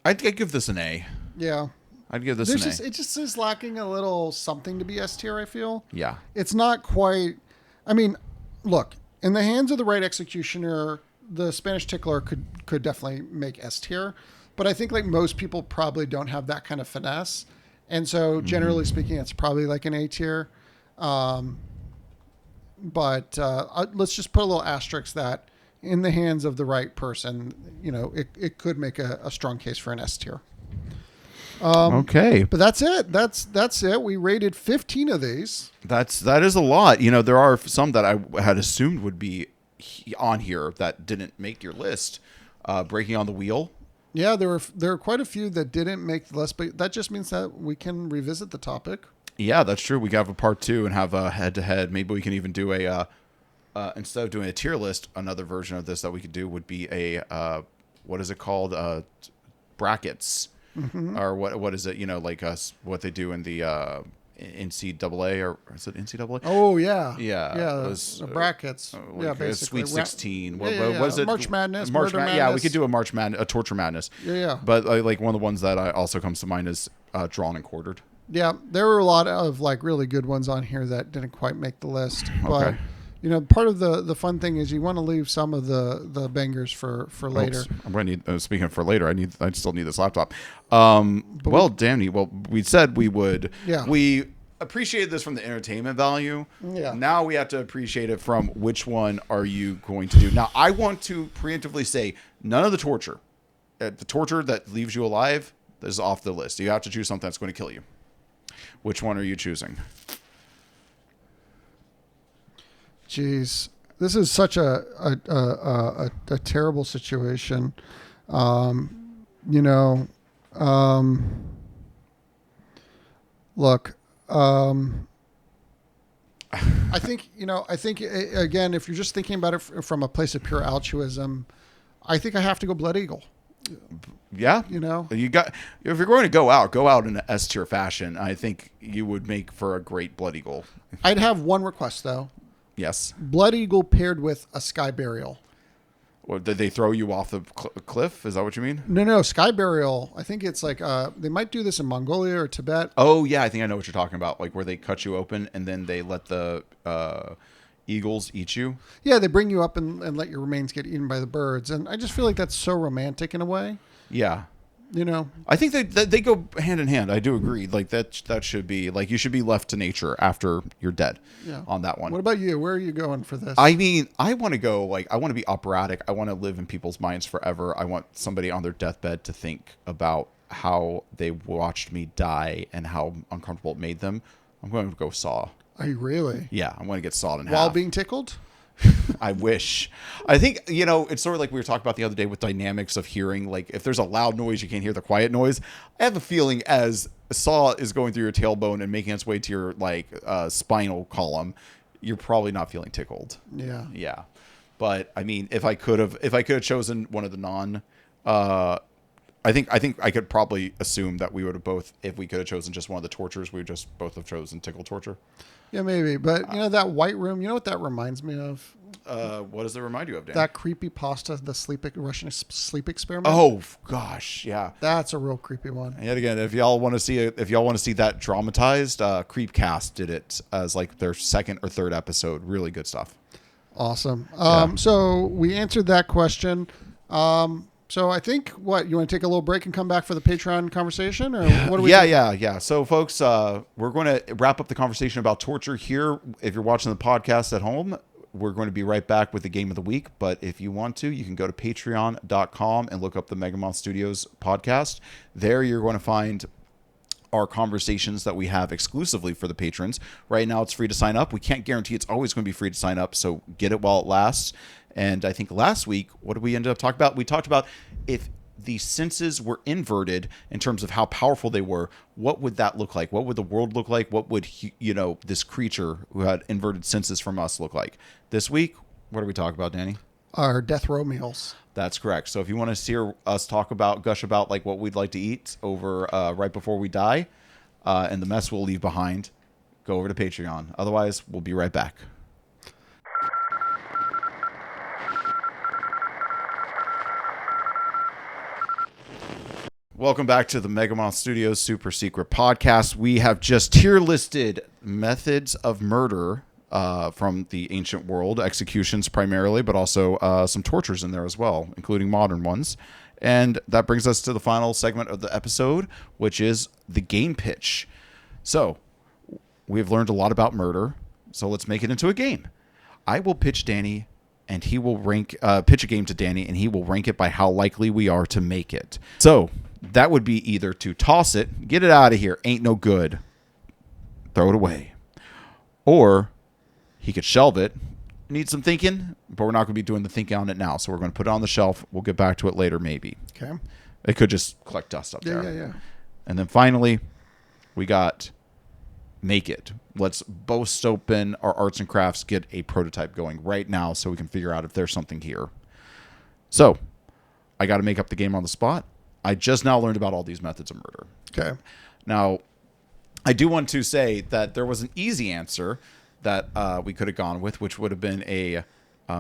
I'd give this an A. Yeah. I'd give this an A. It just is lacking a little something to be S tier, I feel. Yeah. It's not quite. I mean, look, in the hands of the right executioner, the Spanish tickler could definitely make S tier. But I think like most people probably don't have that kind of finesse. And so generally speaking, it's probably like an A tier. But let's just put a little asterisk that in the hands of the right person, it could make a strong case for an S tier. Okay. But that's it. That's it. We rated 15 of these. That is a lot. There are some that I had assumed would be on here that didn't make your list. Breaking on the Wheel. Yeah, there were quite a few that didn't make the list, but that just means that we can revisit the topic. Yeah, that's true. We can have a part 2 and have a head-to-head. Maybe we can even do a instead of doing a tier list, another version of this that we could do would be a what is it called? Brackets. Or what is it? Like what they do in the NCAA, or is it NCAA? Oh yeah, yeah. Those brackets. Like basically Sweet 16. What was it? March Madness. Yeah, we could do a Torture Madness. Yeah. But like one of the ones that also comes to mind is Drawn and Quartered. Yeah, there were a lot of like really good ones on here that didn't quite make the list. But Okay. part of the fun thing is you want to leave some of the bangers for later. Oops. I'm going to need. Speaking of for later, I still need this laptop. Danny. Well, we said we would. Yeah. We appreciated this from the entertainment value. Yeah. Now we have to appreciate it from which one are you going to do. Now I want to preemptively say none of the torture. The torture that leaves you alive is off the list. You have to choose something that's going to kill you. Which one are you choosing? Jeez, this is such a terrible situation. Look, I think again, if you're just thinking about it from a place of pure altruism, I think I have to go Blood Eagle. Yeah, if you're going to go out in an S tier fashion. I think you would make for a great Blood Eagle. I'd have one request though. Yes. Blood Eagle paired with a Sky Burial. Or did they throw you off the cliff? Is that what you mean? No. Sky Burial. I think it's like they might do this in Mongolia or Tibet. Oh yeah, I think I know what you're talking about. Like where they cut you open and then they let the eagles eat you. Yeah, they bring you up and let your remains get eaten by the birds, and I just feel like that's so romantic in a way. Yeah. I think they go hand in hand. I do agree. Like that should be like you should be left to nature after you're dead. Yeah. On that one. What about you? Where are you going for this? I mean, I want to go I want to be operatic. I want to live in people's minds forever. I want somebody on their deathbed to think about how they watched me die and how uncomfortable it made them. I'm going to go Saw. Are you really? Yeah, I'm going to get sawed in half. While being tickled? I wish. I think, it's sort of like we were talking about the other day with dynamics of hearing. Like, if there's a loud noise, you can't hear the quiet noise. I have a feeling as a saw is going through your tailbone and making its way to your, spinal column, you're probably not feeling tickled. Yeah. Yeah. But, I mean, if I could have chosen one of the non... I think I could probably assume that we would have both, if we could have chosen just one of the tortures, we would just both have chosen tickle torture. Yeah, maybe. But, that white room, you know what that reminds me of? What does it remind you of, Dan? That creepy pasta, the Russian sleep experiment. Oh, gosh, yeah. That's a real creepy one. And yet again, if y'all want to see that dramatized, Creepcast did it as like their second or third episode. Really good stuff. Awesome. So we answered that question. So I think you want to take a little break and come back for the Patreon conversation, or what do we? Yeah. So folks, we're going to wrap up the conversation about torture here. If you're watching the podcast at home, we're going to be right back with the game of the week. But if you want to, you can go to patreon.com and look up the Megamoth Studios podcast. There you're going to find our conversations that we have exclusively for the patrons. Right now it's free to sign up. We can't guarantee it's always going to be free to sign up, so get it while it lasts. And I think last week, what did we end up talking about? We talked about if the senses were inverted in terms of how powerful they were, what would that look like? What would the world look like? What would, this creature who had inverted senses from us look like? This week, what are we talking about, Danny? Our death row meals. That's correct. So if you want to hear us gush about like what we'd like to eat over right before we die, and the mess we'll leave behind, go over to Patreon. Otherwise, we'll be right back. Welcome back to the Megamoth Studios Super Secret Podcast. We have just tier listed methods of murder from the ancient world, executions primarily, but also some tortures in there as well, including modern ones. And that brings us to the final segment of the episode, which is the game pitch. So we've learned a lot about murder, so let's make it into a game. I will pitch Danny, and he will pitch a game to Danny, and he will rank it by how likely we are to make it. So that would be either to toss it, get it out of here, ain't no good, throw it away. Or he could shelve it, need some thinking, but we're not going to be doing the thinking on it now. So we're going to put it on the shelf. We'll get back to it later, maybe. Okay. It could just collect dust up there. Yeah. And then finally, we got make it. Let's both open our arts and crafts, get a prototype going right now so we can figure out if there's something here. So I got to make up the game on the spot. I just now learned about all these methods of murder. Okay. Now, I do want to say that there was an easy answer that we could have gone with, which would have been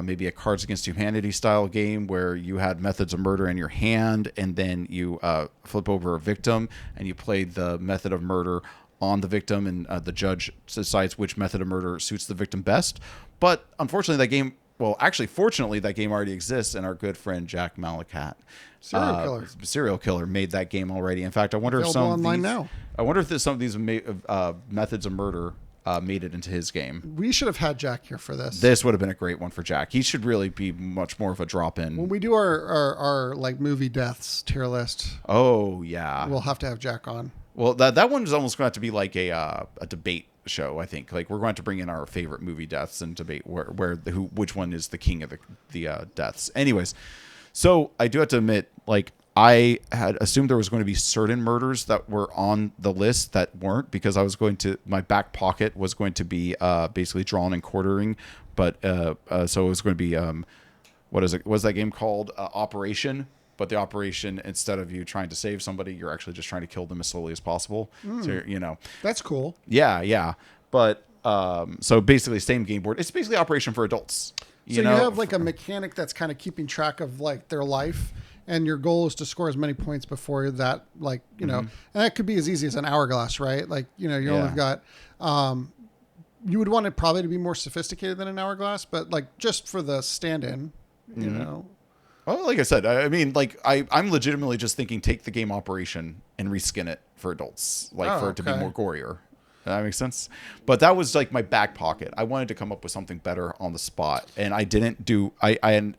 maybe a Cards Against Humanity style game where you had methods of murder in your hand, and then you flip over a victim and you played the method of murder on the victim, and the judge decides which method of murder suits the victim best. But unfortunately, fortunately, that game already exists, and our good friend Jack Malacat, serial killer, made that game already. In fact, I wonder if some of these methods of murder made it into his game. We should have had Jack here for this. This would have been a great one for Jack. He should really be much more of a drop-in. When we do our like movie deaths tier list. Oh yeah, we'll have to have Jack on. Well, that one is almost going to have to be like a debate show, I think. Like, we're going to bring in our favorite movie deaths and debate which one is the king of the deaths. Anyways, so I do have to admit, like, I had assumed there was going to be certain murders that were on the list that weren't, because my back pocket was going to be basically drawn and quartering, but so it was going to be what was that game called? Operation. But the operation, instead of you trying to save somebody, you're actually just trying to kill them as slowly as possible. So, That's cool. Yeah. But so basically, same game board. It's basically Operation for adults. You have like a mechanic that's kind of keeping track of like their life, and your goal is to score as many points before that, like, and that could be as easy as an hourglass, right? Like, only got, you would want it probably to be more sophisticated than an hourglass, but like just for the stand-in, you know. Well, like I said, I mean, like, I'm legitimately just thinking take the game Operation and reskin it for adults, like for it to be more gorier. That makes sense. But that was like my back pocket. I wanted to come up with something better on the spot, and I didn't do.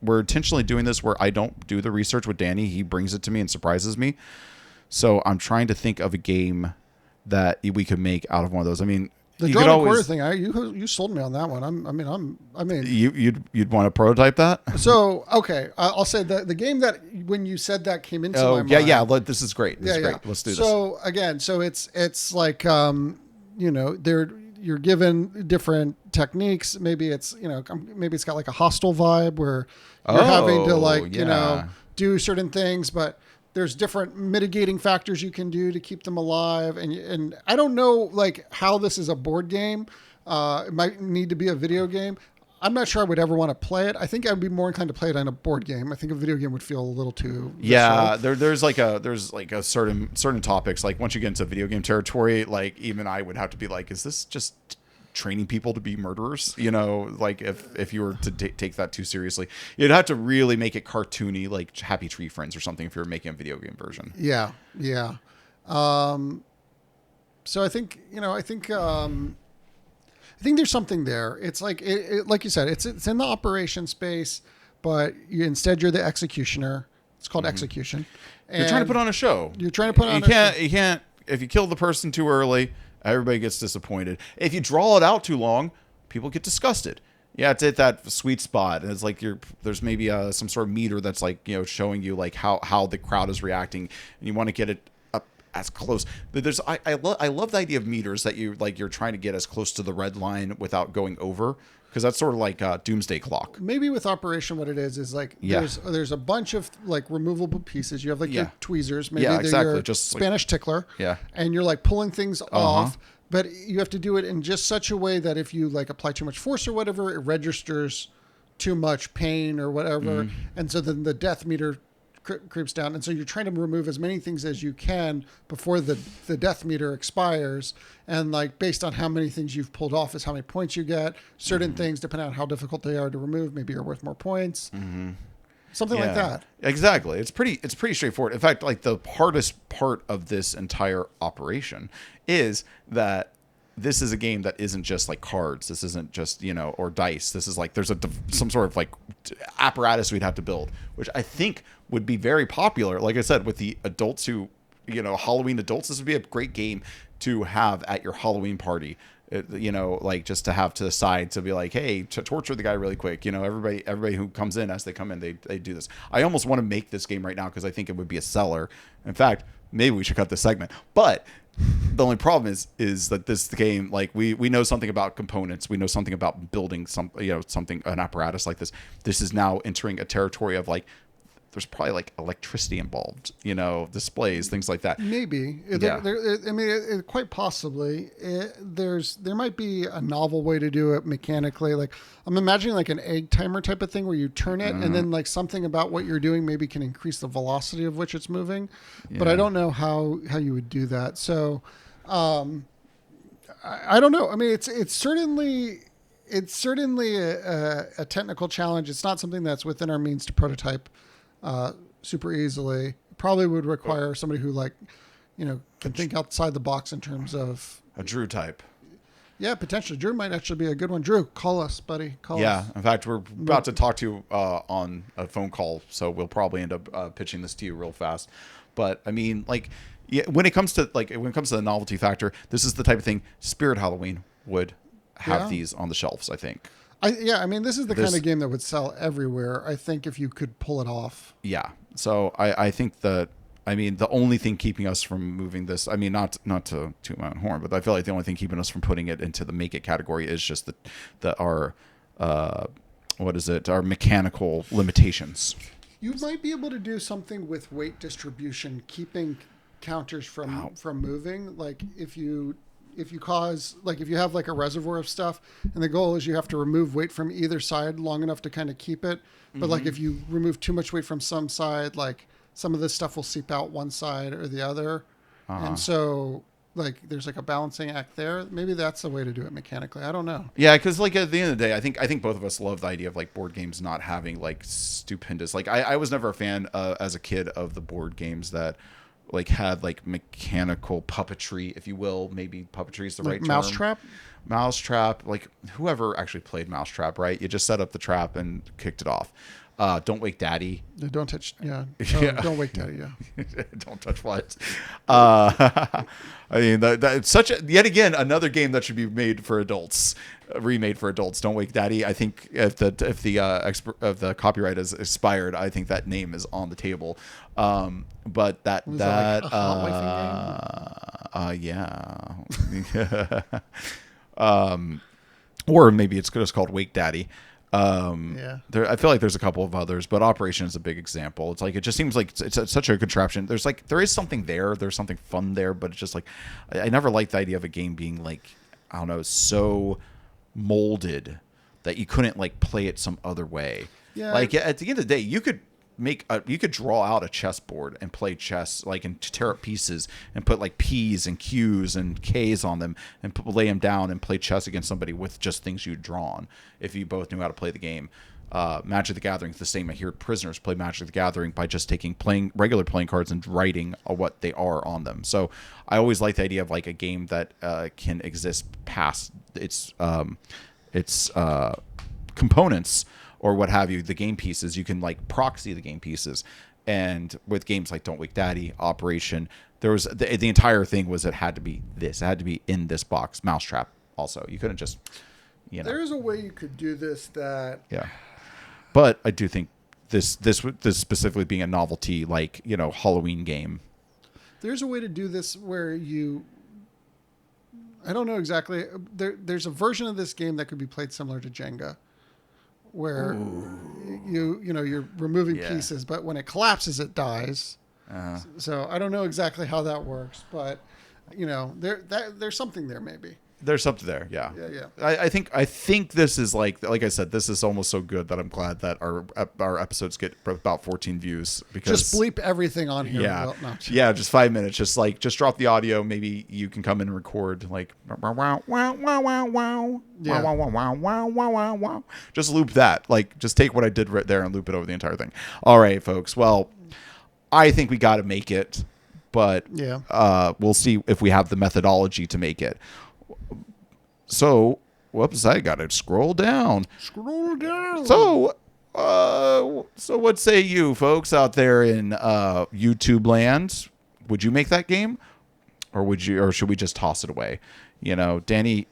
We're intentionally doing this where I don't do the research with Danny. He brings it to me and surprises me. So I'm trying to think of a game that we could make out of one of those. I mean, the drawn and quarter thing, you sold me on that one. You'd want to prototype that. So okay, I'll say the game that when you said that came into my mind. Yeah. This is great. This is great. Let's do this. So again, it's like you're given different techniques. Maybe it's got like a hostile vibe where you're having to do certain things, but there's different mitigating factors you can do to keep them alive. And I don't know like how this is a board game. It might need to be a video game. I'm not sure I would ever want to play it. I think I'd be more inclined to play it on a board game. I think a video game would feel a little too visceral. There's a certain topics, like once you get into video game territory, like even I would have to be like, is this just training people to be murderers? Like if you were to take that too seriously, you'd have to really make it cartoony, like Happy Tree Friends or something, if you were making a video game version. Yeah. So I think I think there's something there. It's like like you said, it's in the operation space, but instead you're the executioner. It's called execution. And you're trying to put on a show. You can't. If you kill the person too early, everybody gets disappointed. If you draw it out too long, people get disgusted. Yeah, it's at that sweet spot, and it's like there's maybe some sort of meter that's like showing you like how the crowd is reacting, and you want to get it up as close. But I love the idea of meters that you're trying to get as close to the red line without going over, because that's sort of like doomsday clock. Maybe with Operation, what it is like there's a bunch of like removable pieces. You have like your tweezers, maybe they're exactly, your just Spanish tickler, Yeah. and you're like pulling things off. But you have to do it in just such a way that if you like apply too much force or whatever, it registers too much pain or whatever. And so then the death meter creeps down. And so you're trying to remove as many things as you can before the death meter expires. And like based on how many things you've pulled off is how many points you get. Certain things, depending on how difficult they are to remove, maybe are worth more points. Something like that. Exactly. It's pretty straightforward. In fact, like the hardest part of this entire operation is that this is a game that isn't just like cards. This isn't just, or dice. This is like there's some sort of like apparatus we'd have to build, which I think would be very popular. Like I said, with the adults who, Halloween adults, this would be a great game to have at your Halloween party. Like just to have to the side to be like, hey, to torture the guy really quick. Everybody who comes in, as they come in, they do this. I almost want to make this game right now because I think it would be a seller. In fact, maybe we should cut this segment. But the only problem is that this game, like we know something about components. We know something about building an apparatus like this. This is now entering a territory of like, there's probably like electricity involved, displays, things like that. Maybe. Quite possibly. There might be a novel way to do it mechanically. Like I'm imagining like an egg timer type of thing where you turn it and then like something about what you're doing maybe can increase the velocity of which it's moving. Yeah. But I don't know how you would do that. So I don't know. I mean, it's certainly a technical challenge. It's not something that's within our means to prototype super easily. Probably would require somebody who can think outside the box in terms of a Drew type. Yeah, potentially. Drew might actually be a good one. Drew, call us, buddy. Call us. Yeah, in fact, we're about to talk to you on a phone call, so we'll probably end up pitching this to you real fast. But I mean, when it comes to the novelty factor, this is the type of thing Spirit Halloween would have these on the shelves, I think. This is the kind of game that would sell everywhere, I think, if you could pull it off. Yeah. So I think that, the only thing keeping us from moving this, not to toot my own horn, but I feel like the only thing keeping us from putting it into the make it category is just our mechanical limitations. You might be able to do something with weight distribution, keeping counters from moving. Like if you have like a reservoir of stuff and the goal is you have to remove weight from either side long enough to kind of keep it. But like if you remove too much weight from some side, like some of this stuff will seep out one side or the other. And so like there's like a balancing act there. Maybe that's the way to do it mechanically. I don't know. Yeah, because like at the end of the day, I think both of us love the idea of like board games not having like stupendous. Like I was never a fan as a kid of the board games that like had like mechanical puppetry, if you will. Maybe puppetry is the right term. Mousetrap. Like whoever actually played Mousetrap, right? You just set up the trap and kicked it off. Don't Wake Daddy. Don't touch. Yeah. Don't Wake Daddy. Yeah. Don't touch what? That's such a, yet again, another game that should be made for adults, remade for adults. Don't Wake Daddy. I think if the copyright is expired, I think that name is on the table. But that like a hot wifing game? Yeah. Or maybe it's just called Wake Daddy. I feel like there's a couple of others, but Operation is a big example. It's like it just seems like it's such a contraption. There is something there. There's something fun there, but it's just like I never liked the idea of a game being like, I don't know, so molded that you couldn't like play it some other way. Yeah. Like at the end of the day, you could draw out a chessboard and play chess, like, and tear up pieces and put like P's and Q's and K's on them and lay them down and play chess against somebody with just things you'd drawn if you both knew how to play the game. Magic the Gathering is the same. I hear prisoners play Magic the Gathering by just taking regular playing cards and writing what they are on them. So I always like the idea of like a game that can exist past its components or what have you, the game pieces. You can like proxy the game pieces. And with games like Don't Wake Daddy, Operation, there was the entire thing was it had to be this. It had to be in this box. Mousetrap also. You couldn't just, You know, There is a way you could do this that. yeah. But I do think this specifically being a novelty, like, you know, Halloween game. There's a way to do this where you. I don't know exactly. There's a version of this game that could be played similar to Jenga, where you're removing pieces, but when it collapses, it dies. So I don't know exactly how that works, but you know, there's something there maybe. There's something there, yeah. Yeah. I think this is like I said, this is almost so good that I'm glad that our episodes get about 14 views, because Just bleep everything on here. yeah, Well, no. yeah, just 5 minutes, just drop the audio. Maybe you can come in and record like wow wow wow wow wow wow Yeah. wow wow wow wow wow wow wow. Just loop that, like just take what I did right there and loop it over the entire thing. All right, folks. Well, I think we got to make it, but we'll see if we have the methodology to make it. So, whoops, I gotta scroll down. So what say you folks out there in YouTube land? Would you make that game, or should we just toss it away? You know, Danny,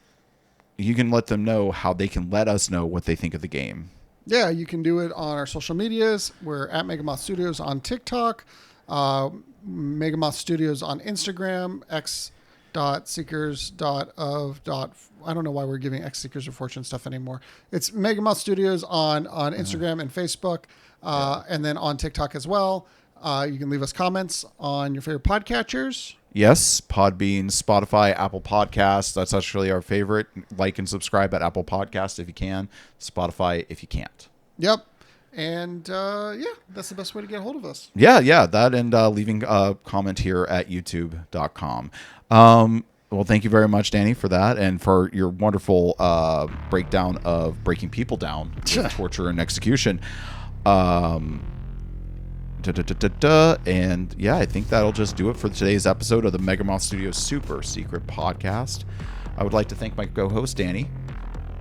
you can let them know how they can let us know what they think of the game. Yeah, you can do it on our social medias. We're at Megamoth Studios on TikTok, Megamoth Studios on Instagram, x.seekers.of. I don't know why we're giving X Seekers of Fortune stuff anymore. It's Megamoth Studios on Instagram and Facebook, and then on TikTok as well. You can leave us comments on your favorite podcatchers. Yes, Podbean, Spotify, Apple Podcasts. That's actually our favorite. Like and subscribe at Apple Podcasts if you can. Spotify if you can't. Yep. And that's the best way to get a hold of us. Yeah, that and leaving a comment here at youtube.com. Well, thank you very much, Danny, for that, and for your wonderful breakdown of breaking people down with torture and execution. And yeah, I think that'll just do it for today's episode of the Megamoth Studios Super Secret Podcast. I would like to thank my co-host, Danny.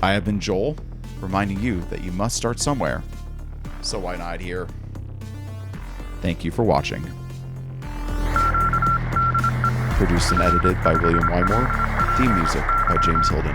I have been Joel, reminding you that you must start somewhere. So why not here? Thank you for watching. Produced and edited by William Wymore. Theme music by James Holden.